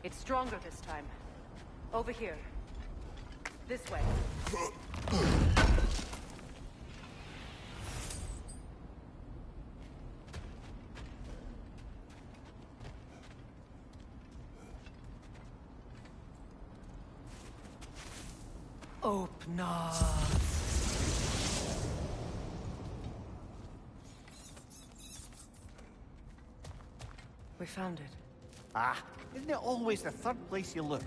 It's stronger this time. Over here. This way. Open up. We found it. Ah, isn't it always the third place you look?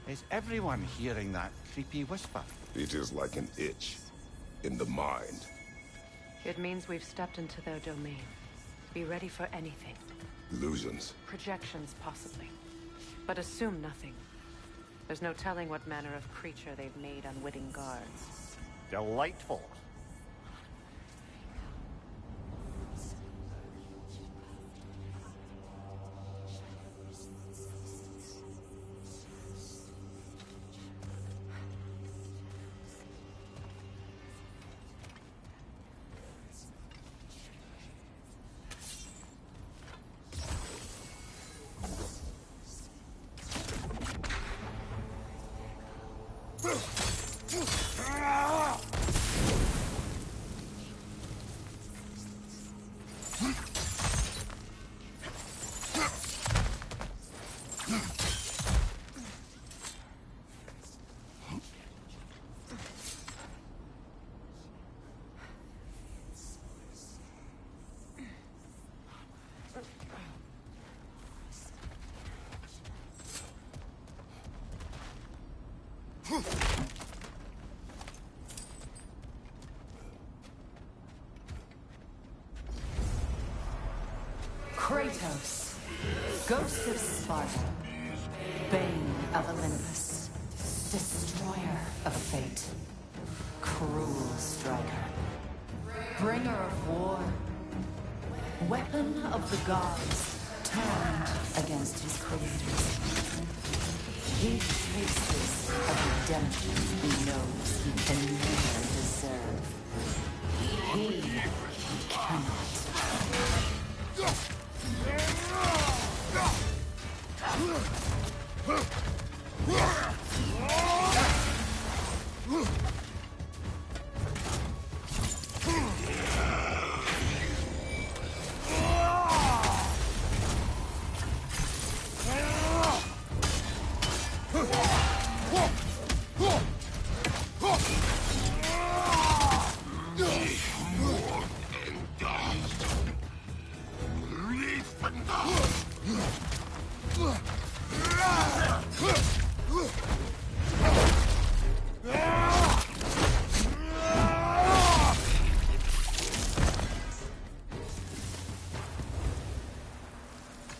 Is everyone hearing that creepy whisper? It is like an itch in the mind. It means we've stepped into their domain. Be ready for anything. Illusions. Projections, possibly. But assume nothing. There's no telling what manner of creature they've made unwitting guards. Delightful. Kratos, Ghost of Sparta, Bane of Olympus, Destroyer of Fate, Cruel Striker, Bringer of War, Weapon of the Gods, turned against his creators. He tastes a redemption he knows he can never deserve. He cannot.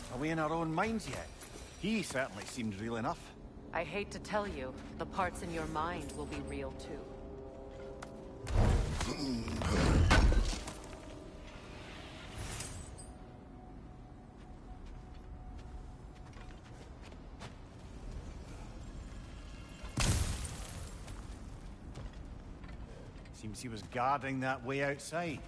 Are we in our own minds yet? He certainly seemed real enough. I hate to tell you, the parts in your mind will be real too. Seems he was guarding that way outside.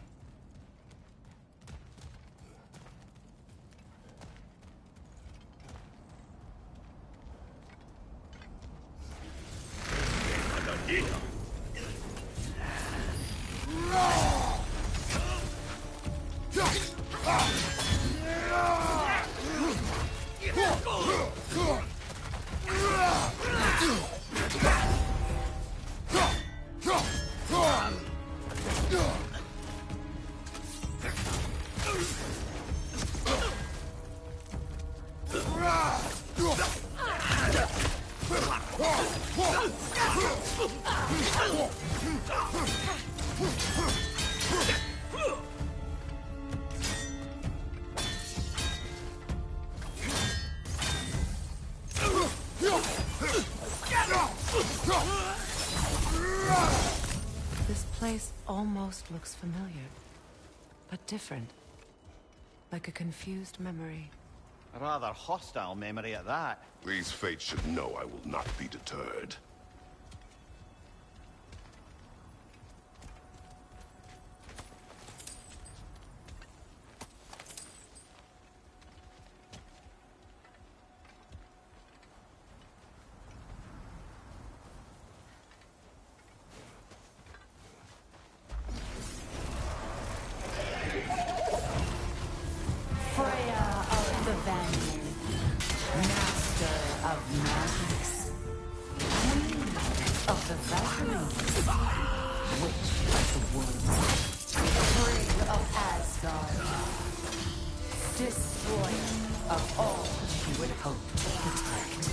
This place almost looks familiar, but different. Like a confused memory. A rather hostile memory at that. These fates should know I will not be deterred. Freya of the Vanguard, Master of Magics, Queen of the Valkyries, Witch of the Woods, Free of Asgard, Destroyer of all she would hope to protect.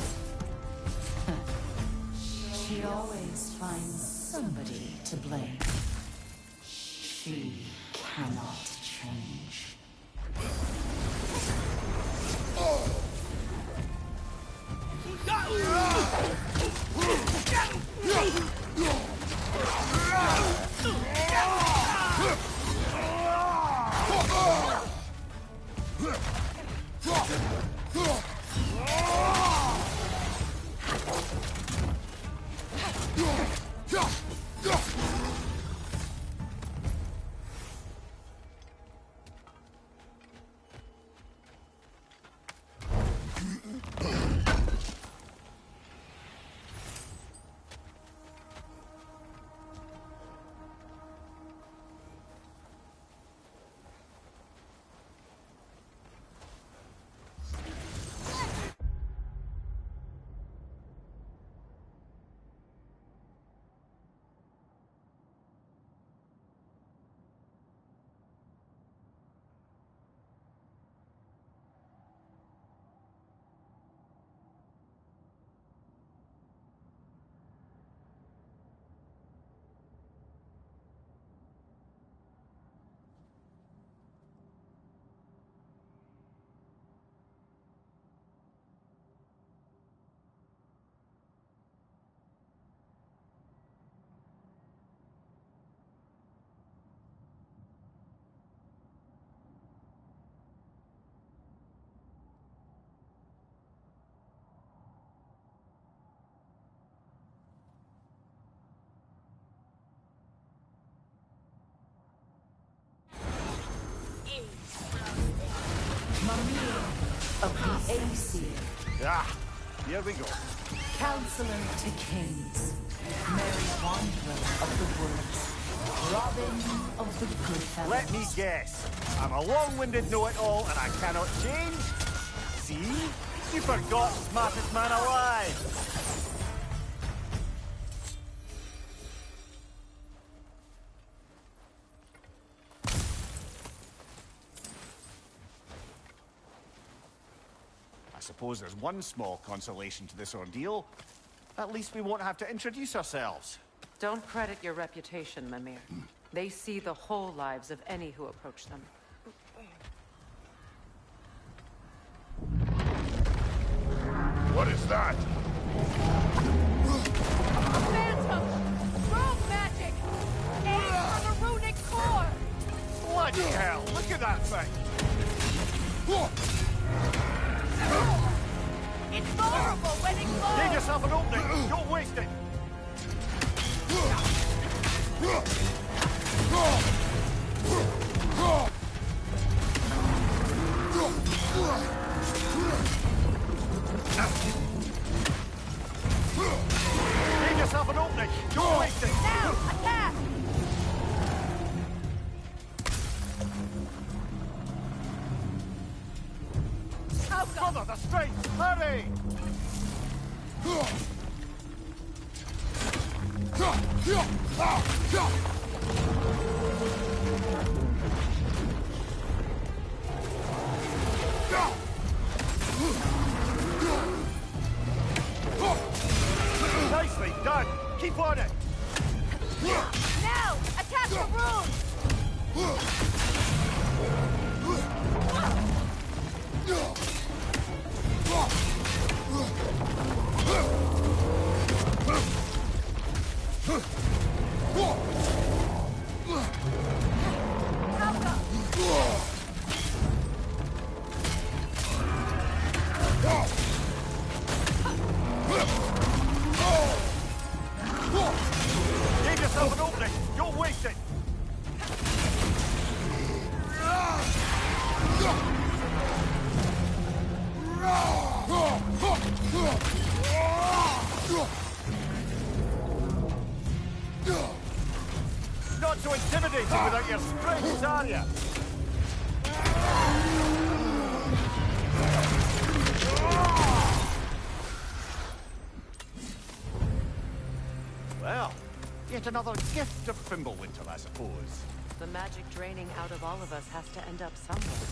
She always finds somebody to blame. She cannot change. Maria of the Aesir. Ah, here we go. Counselor to Kings. Mary Wanderer of the Woods. Robin of the Good Fellows. Let me guess. I'm a long-winded know-it-all and I cannot change? See? You forgot smartest man alive. I suppose there's one small consolation to this ordeal. At least we won't have to introduce ourselves. Don't credit your reputation, Mimir. They see the whole lives of any who approach them. What is that? Phantom! Rogue magic! Aid from the runic core! Bloody hell! Look at that thing! It's vulnerable when it glows! Give yourself an opening! Don't waste it! Give yourself an opening! Don't waste it! Now, attack! Mother, the strength! Hurry! Nicely done! Keep on it! Now, attack the rune! Give yourself an opening! Don't waste it! Not so intimidating without your strengths, are you? Well, yet another gift of Fimbulwinter, I suppose. The magic draining out of all of us has to end up somewhere.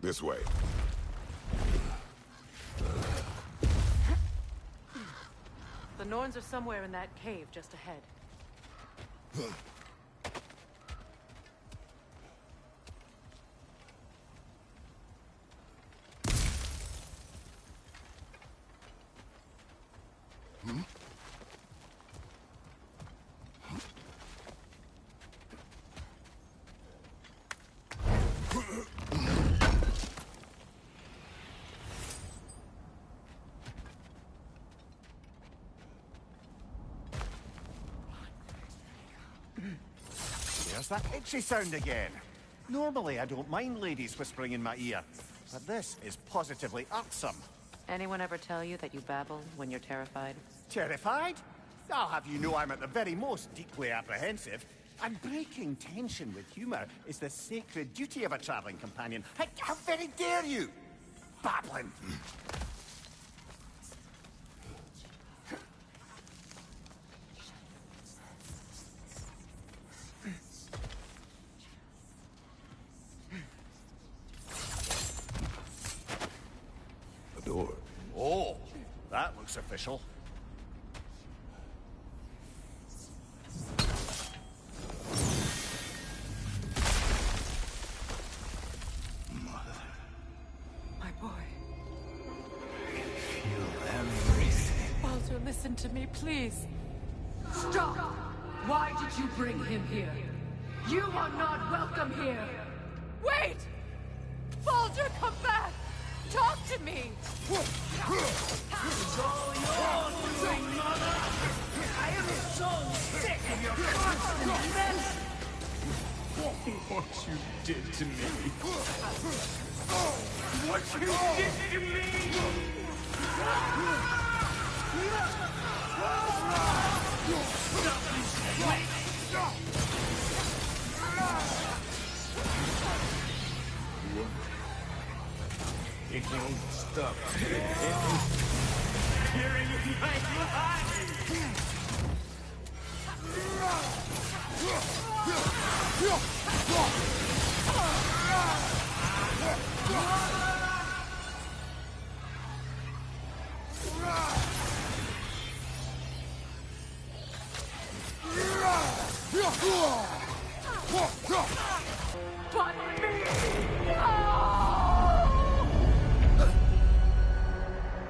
This way. The Norns are somewhere in that cave just ahead. There's that itchy sound again. Normally, I don't mind ladies whispering in my ear, but this is positively irksome. Anyone ever tell you that you babble when you're terrified? Terrified? I'll have you know I'm at the very most deeply apprehensive. And breaking tension with humor is the sacred duty of a traveling companion. How very dare you! Babbling! A door. Oh, That looks official. My boy. Feel everything. Baldur, listen to me, please. Stop! Why did you bring him here? You are not welcome here! Wait! Baldur, come back! Talk to me! It's all your doing, Mother! I am so sick of your constant mess! What you did to me. What you did to me! Stop this! Wait! It won't stop. You're in my life! But me!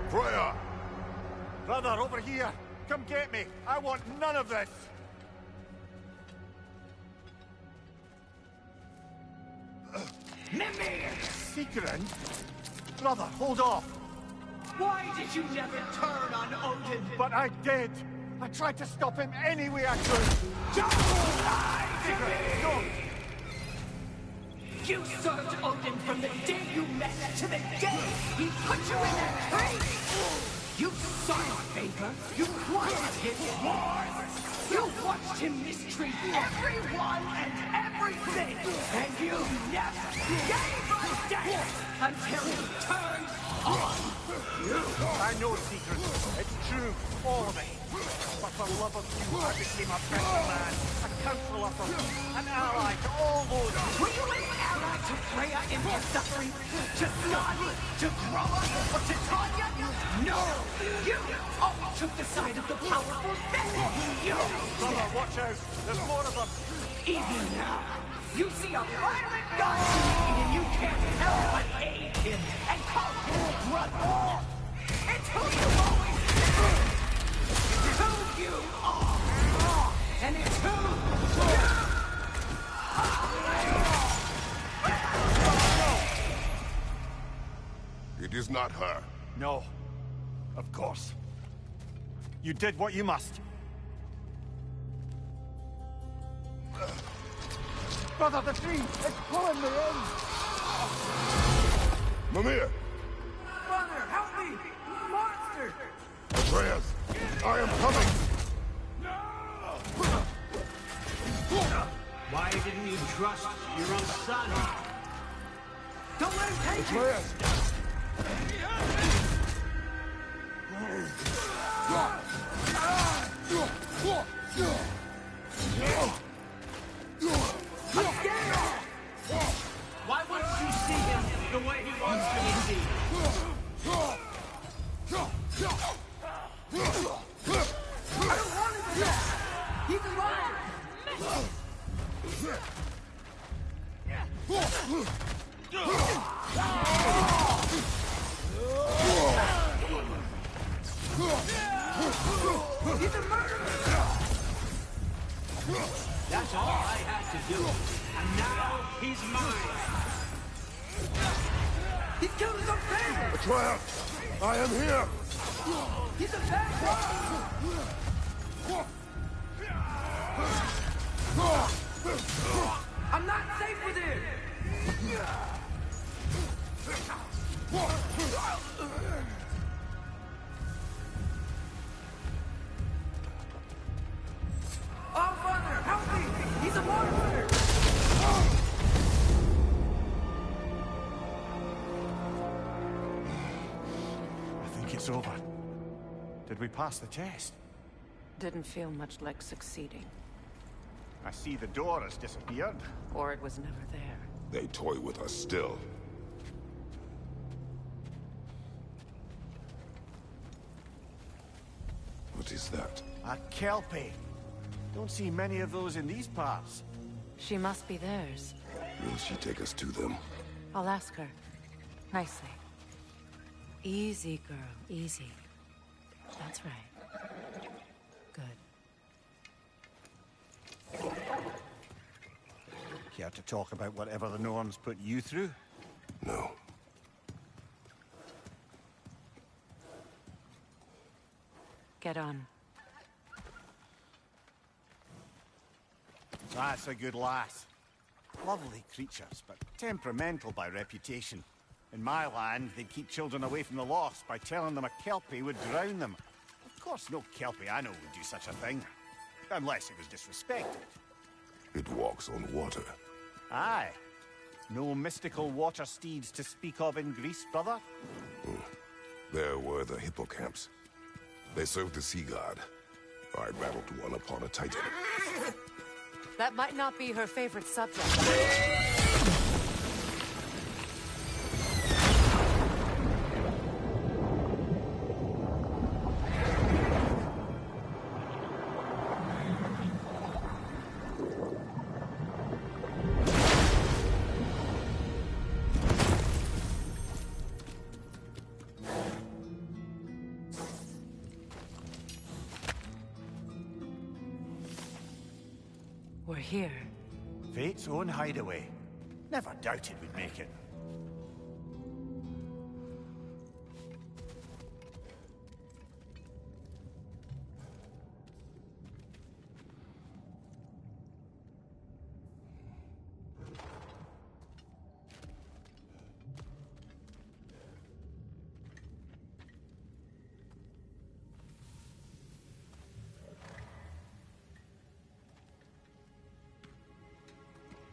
Freya! Brother, over here! Come get me! I want none of this! Mimir! Secret? Brother, hold off! Why did you never turn on Odin? But I did! I tried to stop him any way I could! Don't lie to me! No! You served Odin from the day you met to the day he put you in that tree! You saw his favor, you wanted his wars! You watched him mistreat everyone and everything! And you never gave a damn until he turned on you! I know secrets. It's true. All of it. But for love of you, I became a better man. A counselor for me. An ally to all those. Were you an ally to Freya in her suffering? To Snani? To Groa? Or to Tanya? No! You always took the side of the powerful men! You! Brother, watch out. There's more of them. Even now, you see a violent god and you can't help but aid him and call him brother! It's who you always been! It's who you are! And it's who you are! It is not her. No. Of course. You did what you must. Brother, the tree! It's pulling me in! Mimir! Brother, help me! Monster! Atreus! I am coming! Why didn't you trust your own son? Don't let him take Atreus! I'm scared! Why wouldn't you see him the way he wants to be seen? I don't want him to die! He's alive! He's a murderer! That's all I had to do. And now he's mine. He's killed his own family! Atreus! I am here! He's a bad guy! I'm not safe with him! Oh, Father, help me! He's a monster! I think it's over. Did we pass the test? Didn't feel much like succeeding. I see the door has disappeared. Or it was never there. They toy with us still. What is that? A kelpie. Don't see many of those in these parts. She must be theirs. Will she take us to them? I'll ask her. Nicely. Easy, girl. Easy. That's right. Good. Care to talk about whatever the Norns put you through? No. Get on. That's a good lass. Lovely creatures, but temperamental by reputation. In my land, they keep children away from the lost by telling them a kelpie would drown them. Of course, no kelpie I know would do such a thing. Unless it was disrespected. It walks on water. Aye. No mystical water steeds to speak of in Greece, brother? There were the hippocamps. They served the sea god. I battled one upon a titan. That might not be her favorite subject. We're here. Fate's own hideaway. Never doubted we'd make it.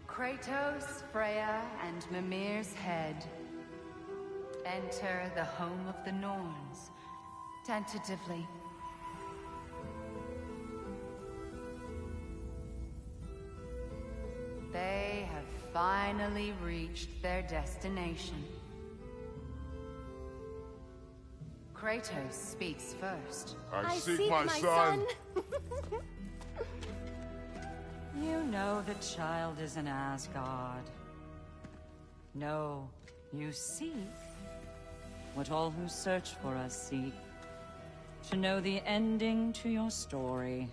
Kratos, Freya, and Mimir's head. Enter the home of the Norns, tentatively. They have finally reached their destination. Kratos speaks first. I seek my son. You know the child is in Asgard. No, you seek what all who search for us seek. To know the ending to your story.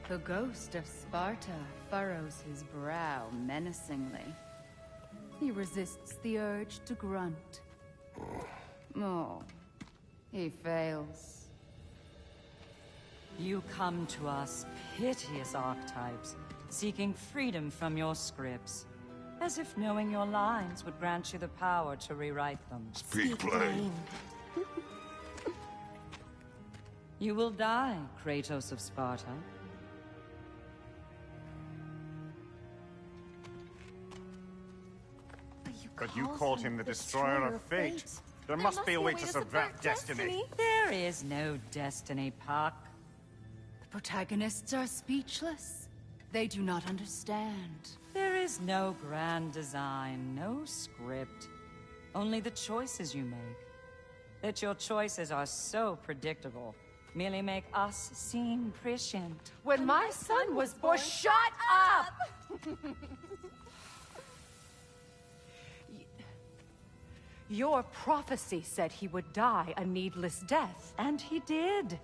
The ghost of Sparta furrows his brow menacingly. He resists the urge to grunt. Oh, he fails. You come to us, piteous archetypes, seeking freedom from your scripts. As if knowing your lines would grant you the power to rewrite them. Speak plain. You will die, Kratos of Sparta. But you called him the Destroyer of Fate. There must be a way to subvert destiny. There is no destiny, Puck. The protagonists are speechless. They do not understand. There is no grand design, no script. Only the choices you make. That your choices are so predictable, merely make us seem prescient. When my son was born, shut up! Your prophecy said he would die a needless death. And he did.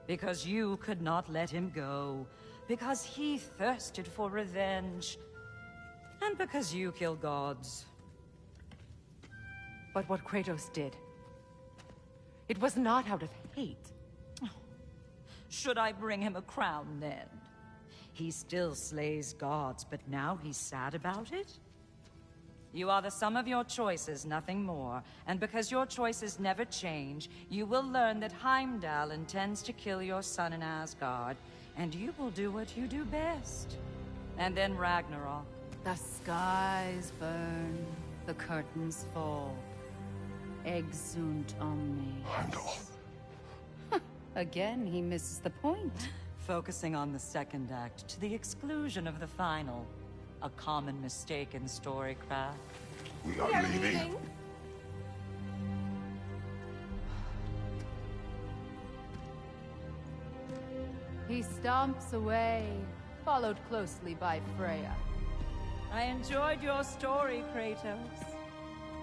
Because you could not let him go. Because he thirsted for revenge. And because you kill gods. But what Kratos did, it was not out of hate. Should I bring him a crown then? He still slays gods, but now he's sad about it? You are the sum of your choices, nothing more. And because your choices never change, you will learn that Heimdall intends to kill your son in Asgard, and you will do what you do best. And then Ragnarok. The skies burn, the curtains fall. Exunt omnes. Heimdall. Again, he misses the point. Focusing on the second act to the exclusion of the final. A common mistake in storycraft. We are leaving. He stomps away, followed closely by Freya. I enjoyed your story, Kratos.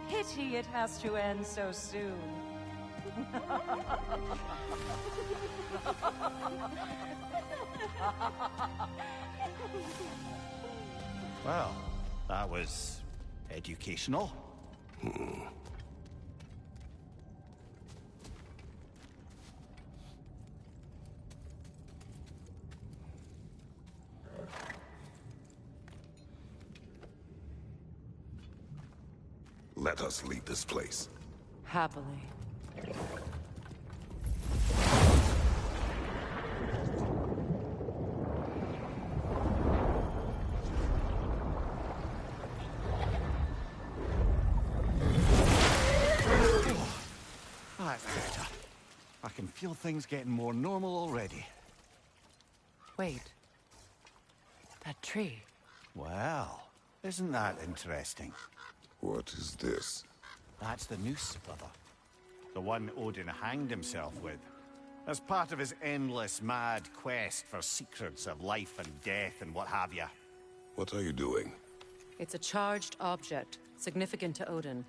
Pity it has to end so soon. Well, that was educational. Let us leave this place. Happily. That's better. I can feel things getting more normal already. Wait. That tree. Well, isn't that interesting? What is this? That's the noose, brother. The one Odin hanged himself with. As part of his endless, mad quest for secrets of life and death and what have you. What are you doing? It's a charged object, significant to Odin.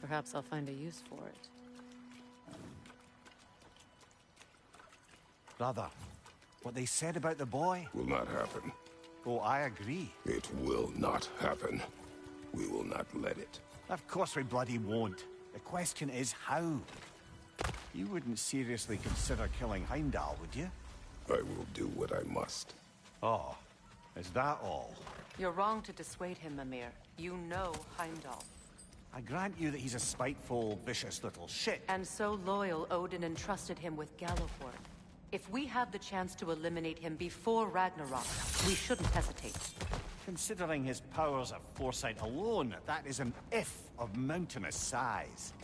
Perhaps I'll find a use for it. Brother, what they said about the boy? Will not happen. Oh, I agree. It will not happen. We will not let it. Of course we bloody won't. The question is how. You wouldn't seriously consider killing Heimdall, would you? I will do what I must. Oh, is that all? You're wrong to dissuade him, Mimir. You know Heimdall. I grant you that he's a spiteful, vicious little shit. And so loyal, Odin entrusted him with Galliford. If we have the chance to eliminate him before Ragnarok, we shouldn't hesitate. Considering his powers of foresight alone, that is an if of mountainous size.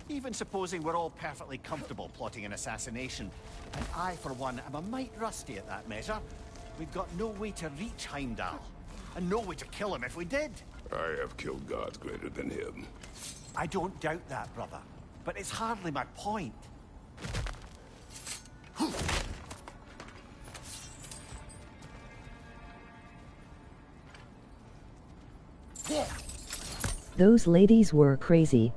Even supposing we're all perfectly comfortable plotting an assassination, and I, for one, am a mite rusty at that measure, we've got no way to reach Heimdall, and no way to kill him if we did. I have killed gods greater than him. I don't doubt that, brother, but it's hardly my point. Those ladies were crazy.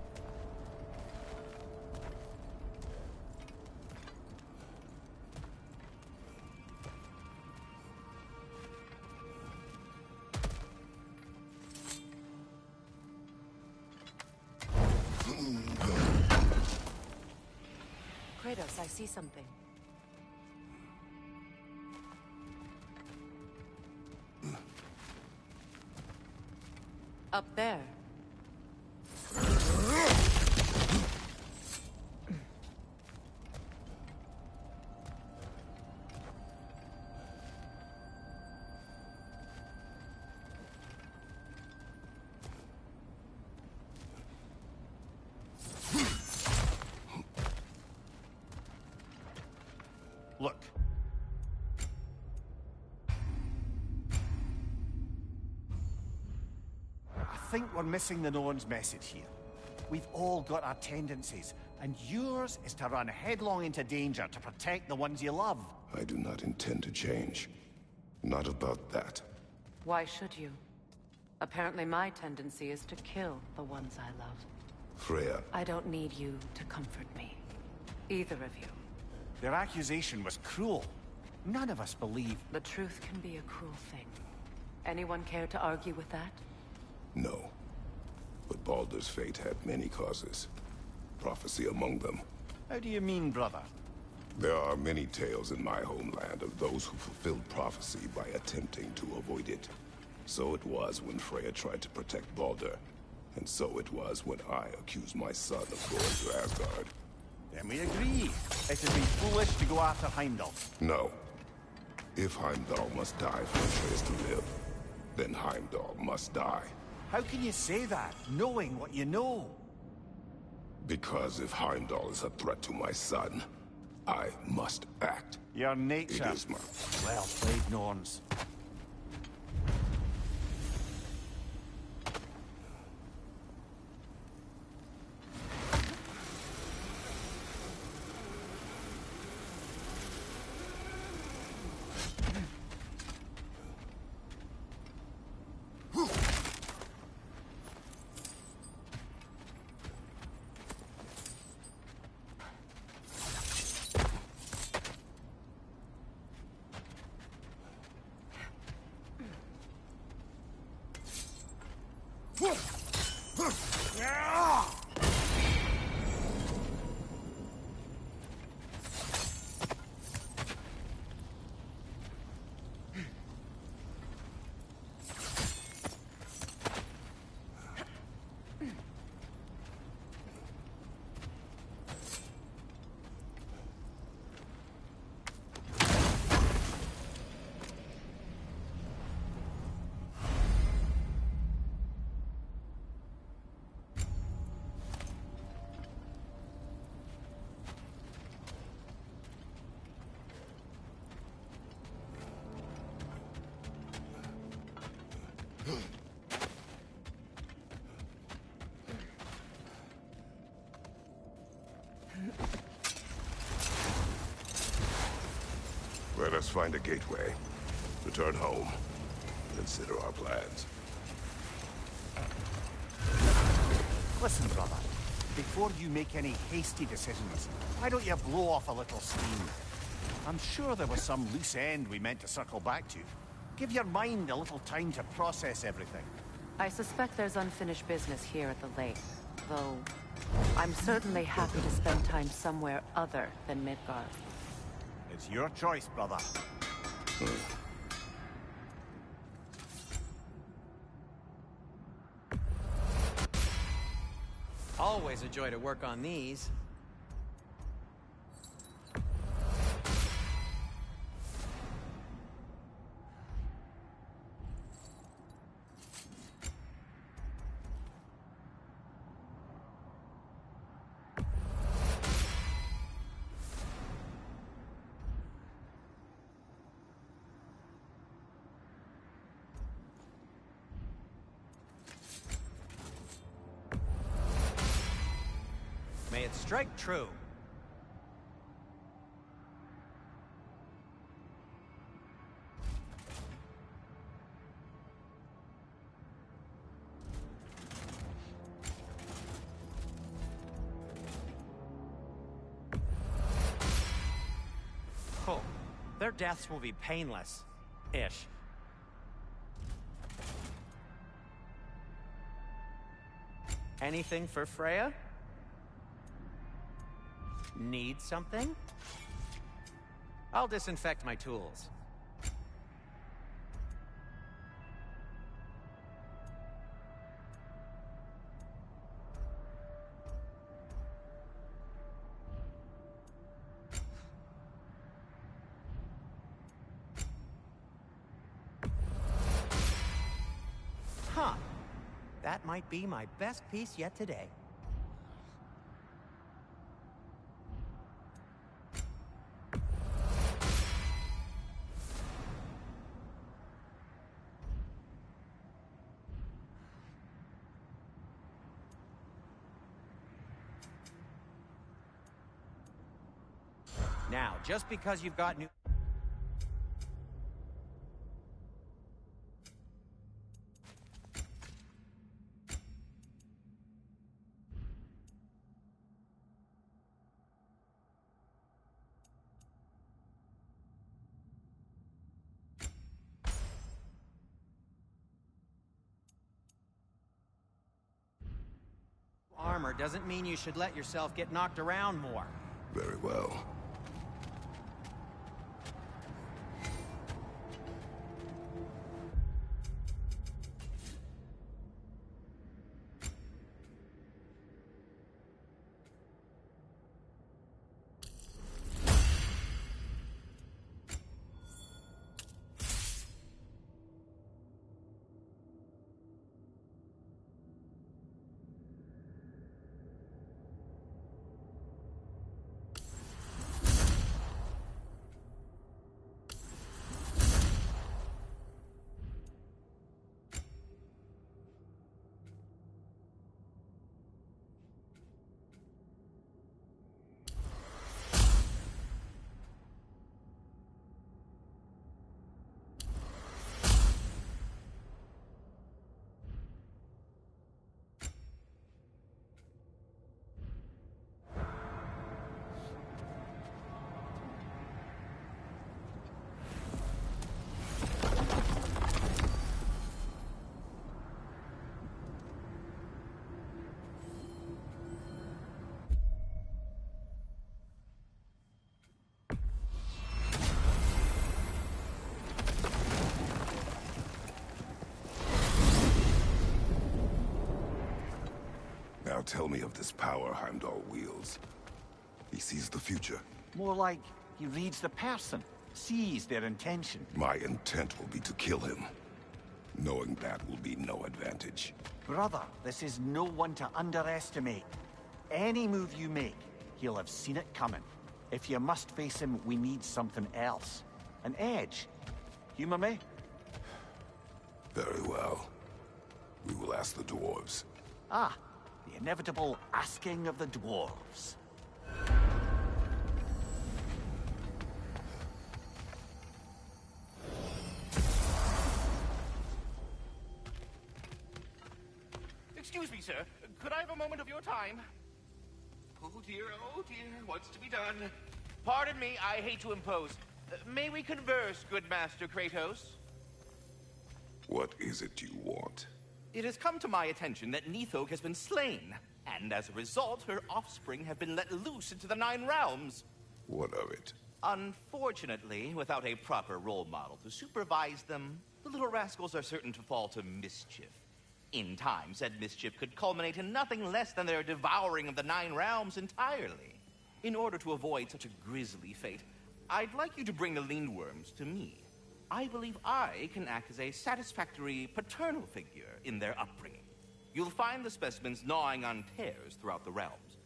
Kratos, I see something. Up there. Look. I think we're missing the Norn's message here. We've all got our tendencies, and yours is to run headlong into danger to protect the ones you love. I do not intend to change. Not about that. Why should you? Apparently my tendency is to kill the ones I love. Freya. I don't need you to comfort me. Either of you. Their accusation was cruel. None of us believe. The truth can be a cruel thing. Anyone care to argue with that? No. But Baldur's fate had many causes. Prophecy among them. How do you mean, brother? There are many tales in my homeland of those who fulfilled prophecy by attempting to avoid it. So it was when Freya tried to protect Baldur. And so it was when I accused my son of going to Asgard. Then we agree. It has been foolish to go after Heimdall. No. If Heimdall must die for Atreus to live, then Heimdall must die. How can you say that, knowing what you know? Because if Heimdall is a threat to my son, I must act. Your nature. It is my... Well played, Norns. Let us find a gateway, return home, consider our plans. Listen, brother. Before you make any hasty decisions, why don't you blow off a little steam? I'm sure there was some loose end we meant to circle back to. Give your mind a little time to process everything. I suspect there's unfinished business here at the lake, though I'm certainly happy to spend time somewhere other than Midgard. It's your choice, brother. Always a joy to work on these. May it strike true. Oh, their deaths will be painless-ish. Anything for Freya? Need something? I'll disinfect my tools. Huh. That might be my best piece yet today. Now, just because you've got new... armor doesn't mean you should let yourself get knocked around more. Very well. tell me of this power Heimdall wields. He sees the future. More like he reads the person, sees their intention. My intent will be to kill him. Knowing that will be no advantage. Brother, this is no one to underestimate. Any move you make, he'll have seen it coming. If you must face him, we need something else. An edge. Humor me? Very well. We will ask the dwarves. Ah, the inevitable asking of the dwarves. Excuse me, sir. Could I have a moment of your time? Oh dear, what's to be done? Pardon me, I hate to impose. May we converse, good Master Kratos? What is it you want? It has come to my attention that Nithog has been slain, and as a result, her offspring have been let loose into the Nine Realms. What of it? Unfortunately, without a proper role model to supervise them, the little rascals are certain to fall to mischief. In time, said mischief could culminate in nothing less than their devouring of the Nine Realms entirely. In order to avoid such a grisly fate, I'd like you to bring the Lindworms to me. I believe I can act as a satisfactory paternal figure in their upbringing. You'll find the specimens gnawing on tears throughout the realms.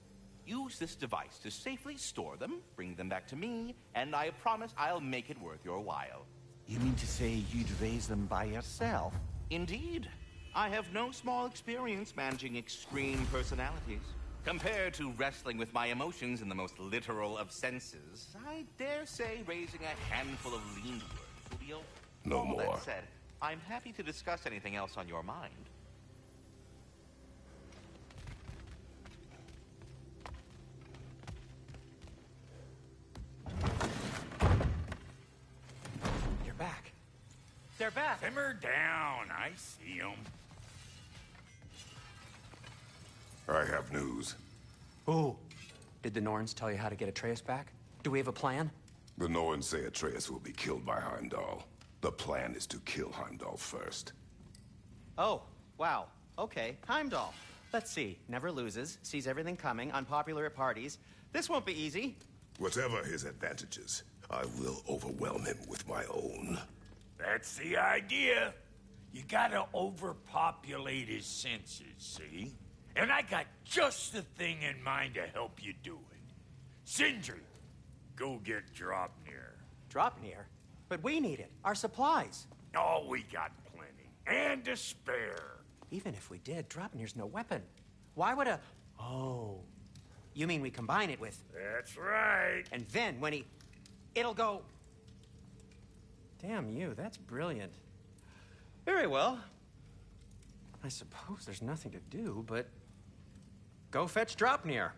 Use this device to safely store them, bring them back to me, and I promise I'll make it worth your while. You mean to say you'd raise them by yourself? Indeed. I have no small experience managing extreme personalities. Compared to wrestling with my emotions in the most literal of senses, I dare say raising a handful of Lindworms will be okay. No All more. that said, I'm happy to discuss anything else on your mind. You're back. They're back. Simmer down. I see them. I have news. Oh. Did the Norns tell you how to get Atreus back? Do we have a plan? The Norns say Atreus will be killed by Heimdall. The plan is to kill Heimdall first. Oh, wow. Okay, Heimdall. Let's see. Never loses, sees everything coming, unpopular at parties. This won't be easy. Whatever his advantages, I will overwhelm him with my own. That's the idea. You gotta overpopulate his senses, see? And I got just the thing in mind to help you do it. Sindri, go get Dropnir. Dropnir? But we need it. Our supplies. Oh, we got plenty. And to spare. Even if we did, Dropnir's no weapon. Why would a... Oh. You mean we combine it with... That's right. And then when he... It'll go... Damn you, that's brilliant. Very well. I suppose there's nothing to do, but... Go fetch Dropnir.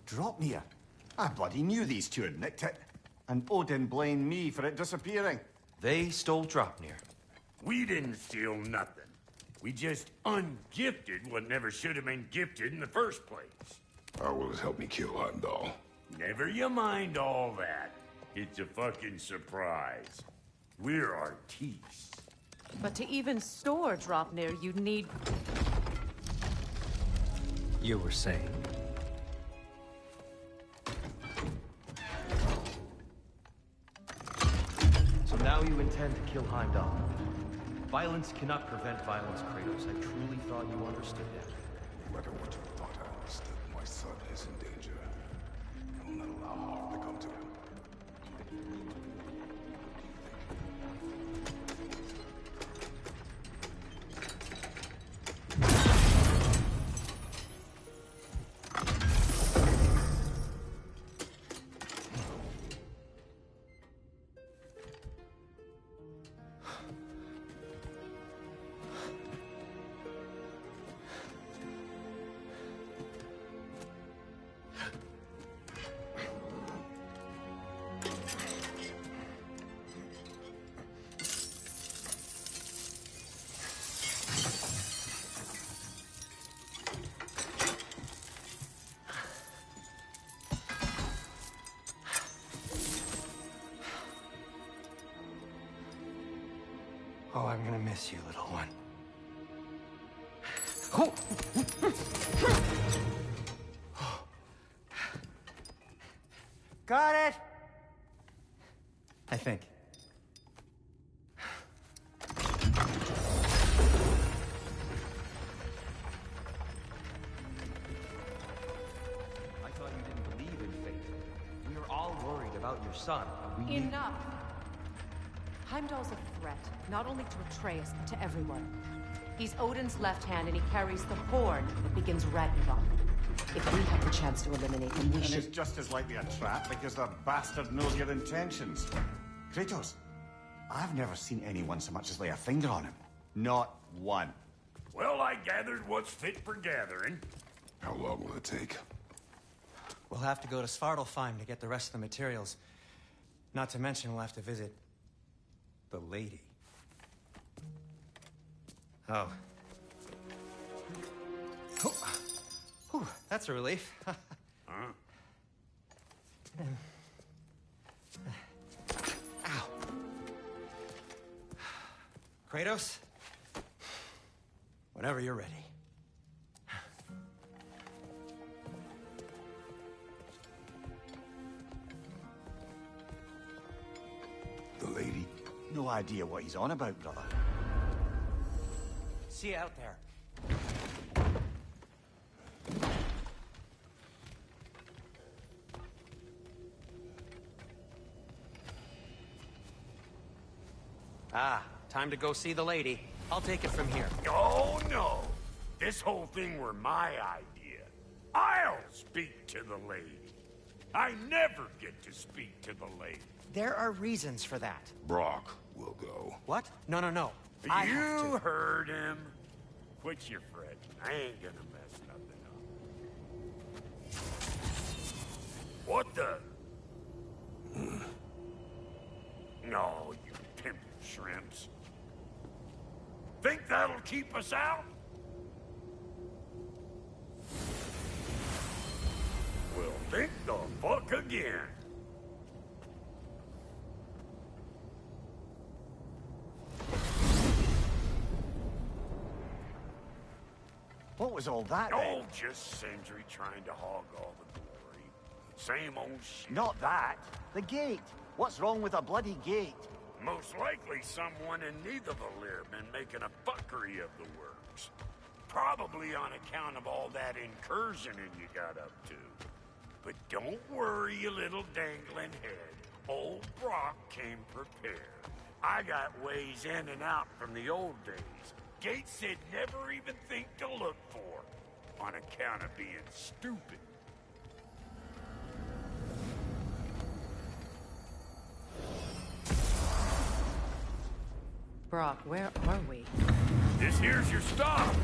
Dropnir? I bloody knew these two had nicked it. And Odin blamed me for it disappearing. They stole Dropnir. We didn't steal nothing. We just ungifted what never should have been gifted in the first place. How will it help me kill Heimdall? Never you mind all that. It's a fucking surprise. We're artistes. But to even store Dropnir, you'd need... You were saying? So now you intend to kill Heimdall. Violence cannot prevent violence, Kratos. I truly thought you understood that. No matter what you thought I understood, my son is in danger. I will not allow harm to come to him. Oh, I'm gonna miss you, little one. Got it! I think. I thought you didn't believe in fate. We were all worried about your son. Enough! Heimdall's a threat, not only to Atreus, but to everyone. He's Odin's left hand, and he carries the horn that begins Ragnarok. If we have the chance to eliminate him, we And should... it's just as likely a trap because the bastard knows your intentions. Kratos, I've never seen anyone so much as lay a finger on him. Not one. Well, I gathered what's fit for gathering. How long will it take? We'll have to go to Svartalfheim to get the rest of the materials. Not to mention we'll have to visit the lady. Oh. Whew, that's a relief. Ow. Kratos? Whenever you're ready. The lady? No idea what he's on about, brother. See you out there. Ah, time to go see the lady. I'll take it from here. Oh, no. This whole thing were my idea. I'll speak to the lady. I never get to speak to the lady. There are reasons for that. Brock will go. What? No, no, no. I have You to. heard him. Quit your fretting. I ain't gonna mess nothing up. What the? No, you pimp shrimps. Think that'll keep us out? Well, think the fuck again. What was all that, then? Oh, just Sindri trying to hog all the glory. Same old shit. Not that. The gate. What's wrong with a bloody gate? Most likely someone in Nidavellir been making a fuckery of the works. Probably on account of all that incursioning you got up to. But don't worry, you little dangling head. Old Brock came prepared. I got ways in and out from the old days. Gates said never even think to look for, on account of being stupid. Brock, where are we? This here's your stop.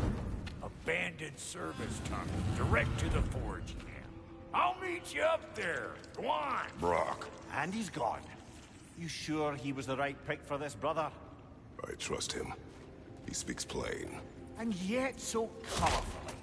Abandoned service tunnel, direct to the forge camp. I'll meet you up there. Go on. Brock. And he's gone. You sure he was the right pick for this, brother? I trust him. He speaks plain. And yet so colorfully.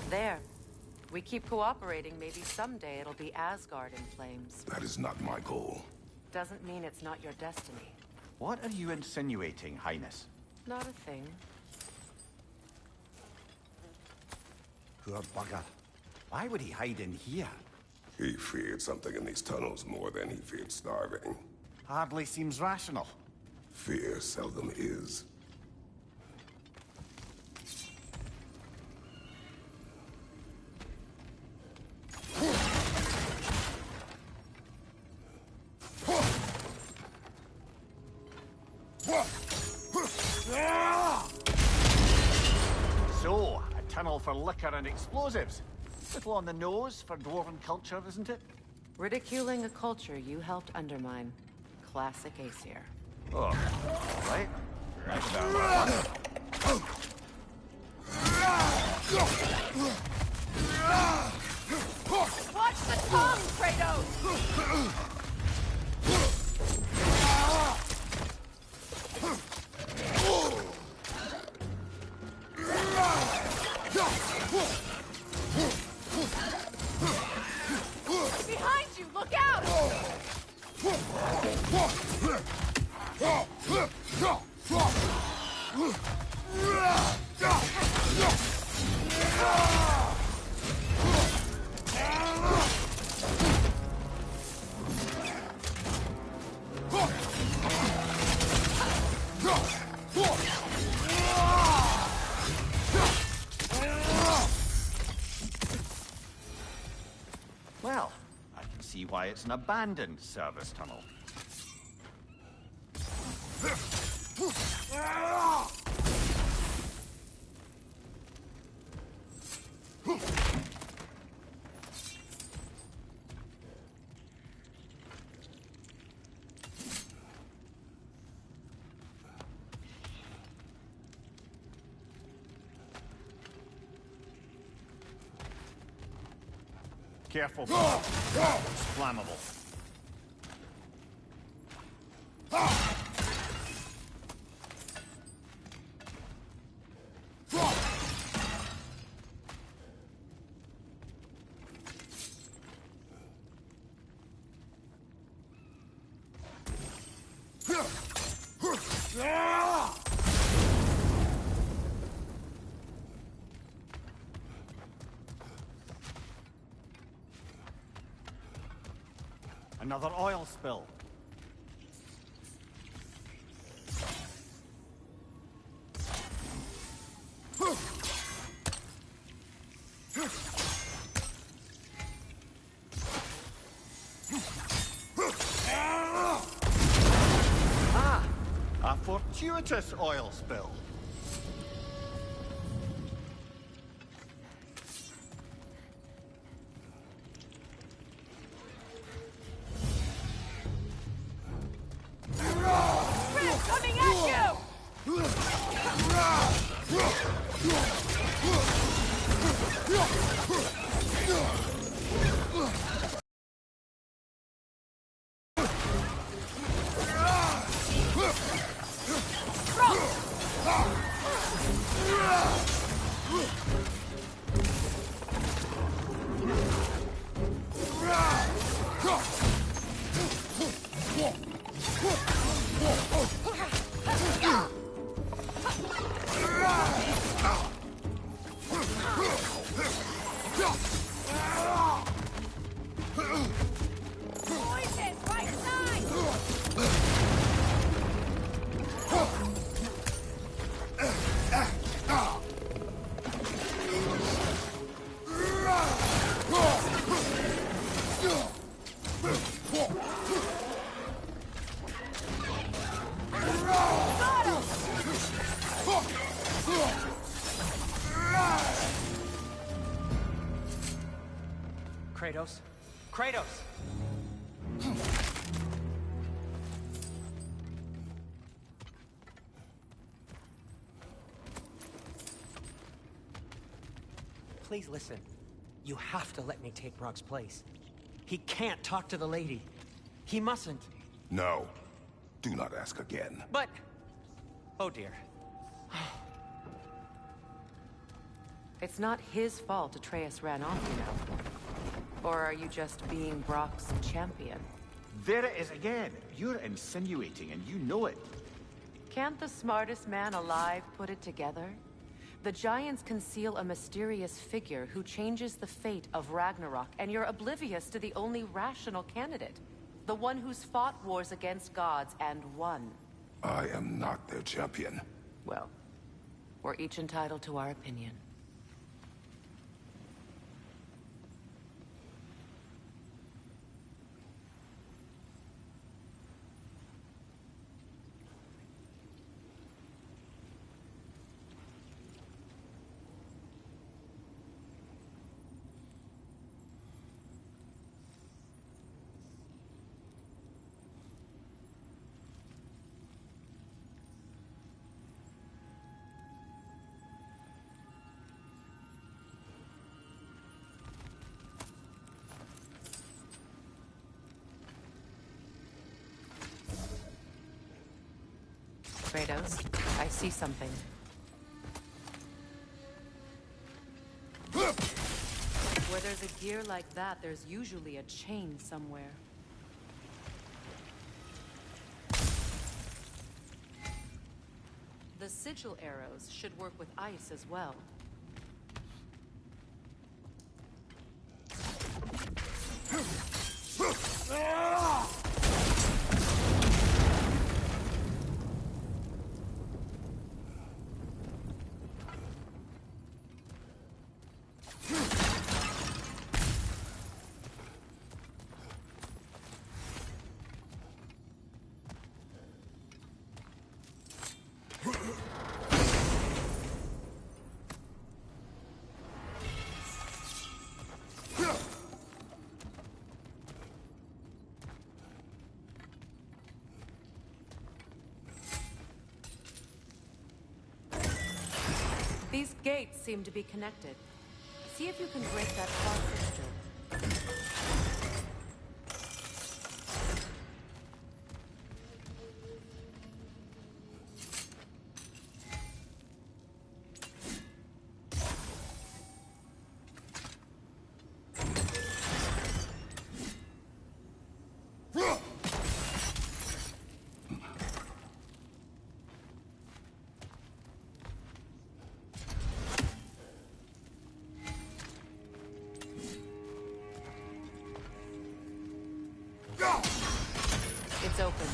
There. We keep cooperating, maybe someday it'll be Asgard in flames. That is not my goal. Doesn't mean it's not your destiny. What are you insinuating, Highness? Not a thing. Poor bugger. Why would he hide in here? He feared something in these tunnels more than he feared starving. Hardly seems rational. Fear seldom is. tunnel for liquor and explosives. Little on the nose for dwarven culture, isn't it? Ridiculing a culture you helped undermine. Classic Aesir. Oh, all right. That's about one. Watch the tongue, Kratos! Behind you, look out! Well, I can see why it's an abandoned service tunnel. Careful, it's flammable. Another oil spill. Ah! A fortuitous oil spill. Coming at you! Poison, right side! Kratos? Kratos! Please listen. You have to let me take Brock's place. He can't talk to the lady. He mustn't. No. Do not ask again. But... Oh dear. It's not his fault Atreus ran off, you know. Or are you just being Brock's champion? There it is again. You're insinuating and you know it. Can't the smartest man alive put it together? The Giants conceal a mysterious figure who changes the fate of Ragnarok, and you're oblivious to the only rational candidate. The one who's fought wars against gods and won. I am not their champion. Well, we're each entitled to our opinion. Kratos. I see something. Where there's a gear like that, there's usually a chain somewhere. The sigil arrows should work with ice as well. These gates seem to be connected. See if you can break that fog fixture. It's open.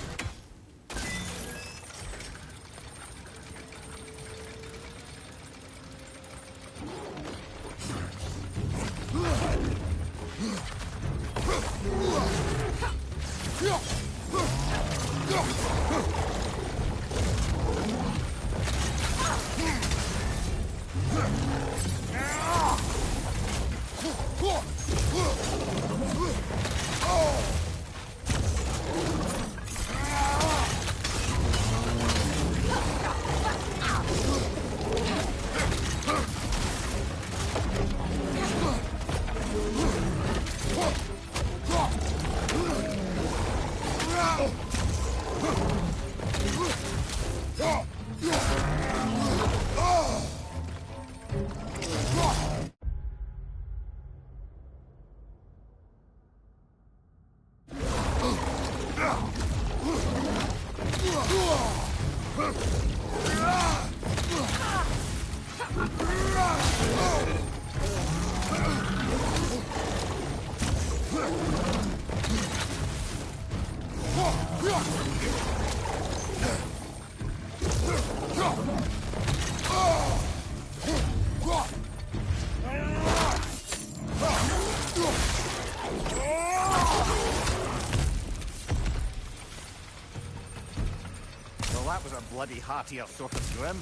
That was a bloody heartier sort of grim.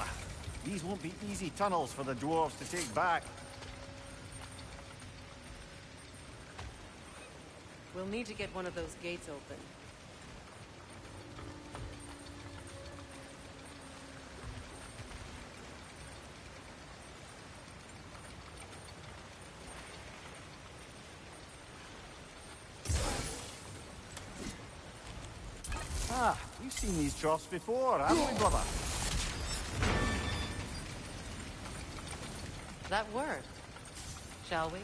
These won't be easy tunnels for the dwarves to take back. We'll need to get one of those gates open. Ah, we've seen these troughs before, haven't we, brother? That worked. Shall we?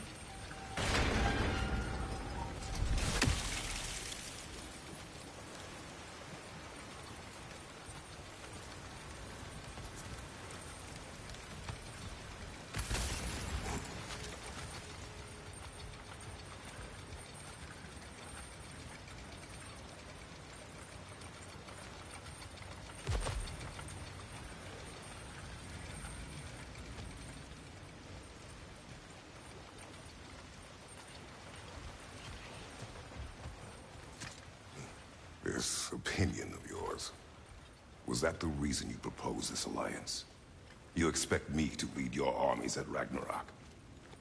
This opinion of yours, was that the reason you proposed this alliance? You expect me to lead your armies at Ragnarok?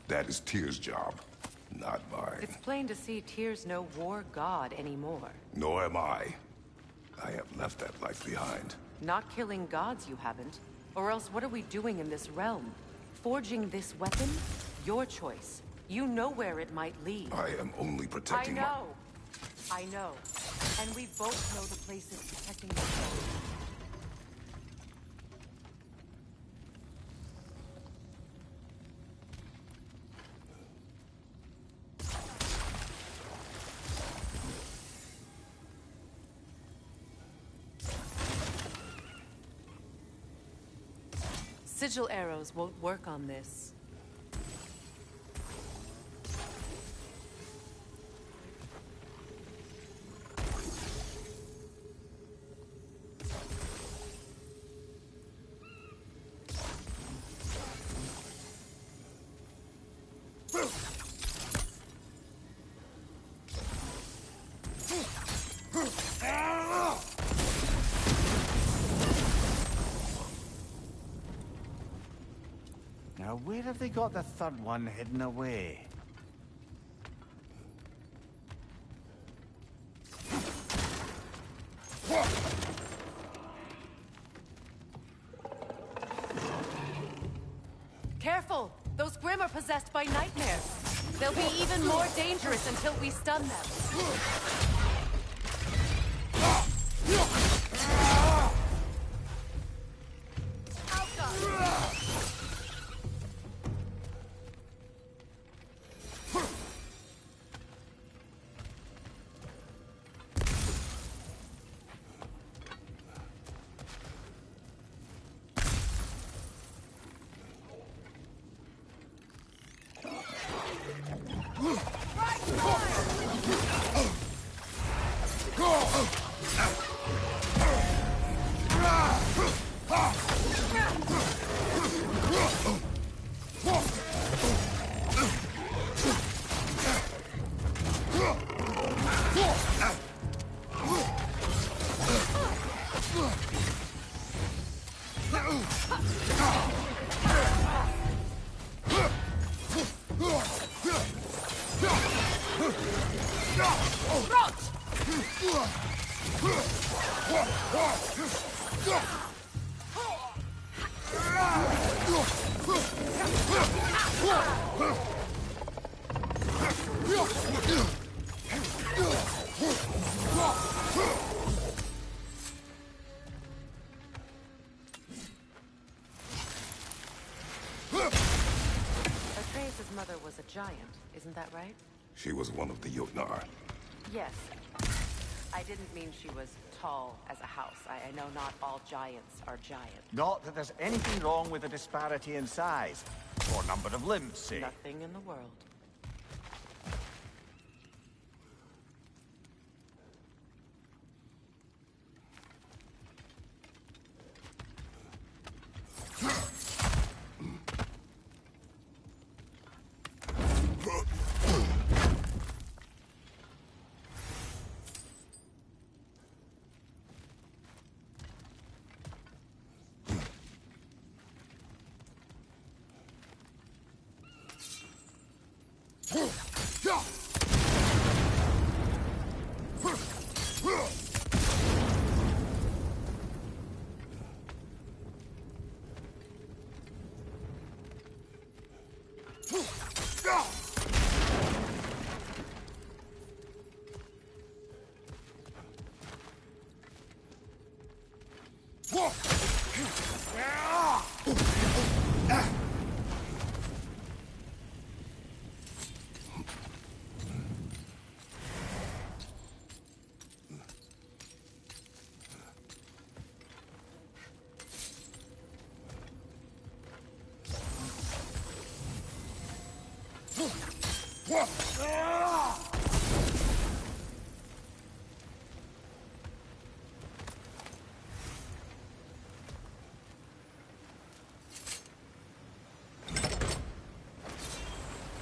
That is Tyr's job, not mine. It's plain to see Tyr's no war god anymore. Nor am I. I have left that life behind. Not killing gods, you haven't. Or else what are we doing in this realm? Forging this weapon? Your choice. You know where it might lead. I am only protecting I know. And we both know the place is protecting yourself. sigil arrows won't work on this. Now, where have they got the third one hidden away? Careful! Those Grimm are possessed by nightmares. They'll be even more dangerous until we stun them. Atreus' mother was a giant, isn't that right? She was one of the Jotnar. Yes. I didn't mean she was tall as a house. I know not all giants are giant. Not that there's anything wrong with the disparity in size, or number of limbs, say. Nothing in the world.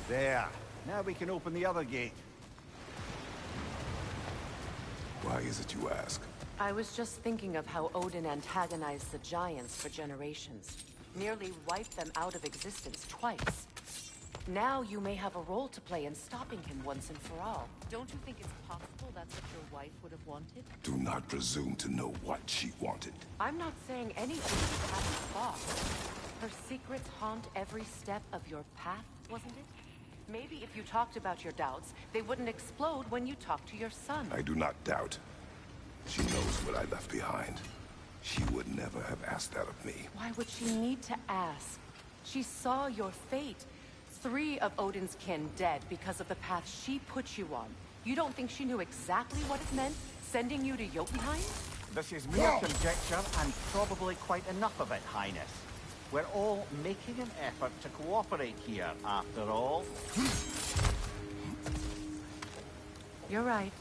There. Now we can open the other gate. Why is it you ask? I was just thinking of how Odin antagonized the giants for generations. Nearly wiped them out of existence twice. Now you may have a role to play in stopping him once and for all. Don't you think it's possible that's what your wife would have wanted? Do not presume to know what she wanted. I'm not saying anything you haven't thought. Her secrets haunt every step of your path, wasn't it? Maybe if you talked about your doubts, they wouldn't explode when you talked to your son. I do not doubt. She knows what I left behind. She would never have asked that of me. Why would she need to ask? She saw your fate. 3 of Odin's kin dead because of the path she put you on. You don't think she knew exactly what it meant, sending you to Jotunheim? This is mere conjecture, and probably quite enough of it, Highness. We're all making an effort to cooperate here, after all. You're right.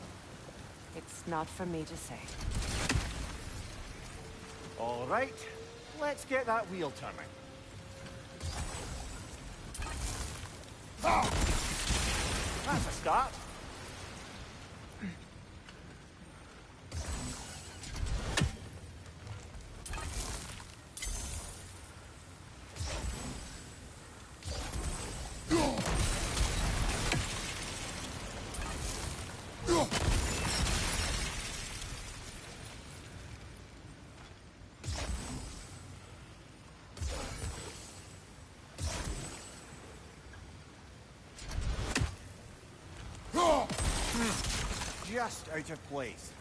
It's not for me to say. All right, let's get that wheel turning. That's a start. Just out of place.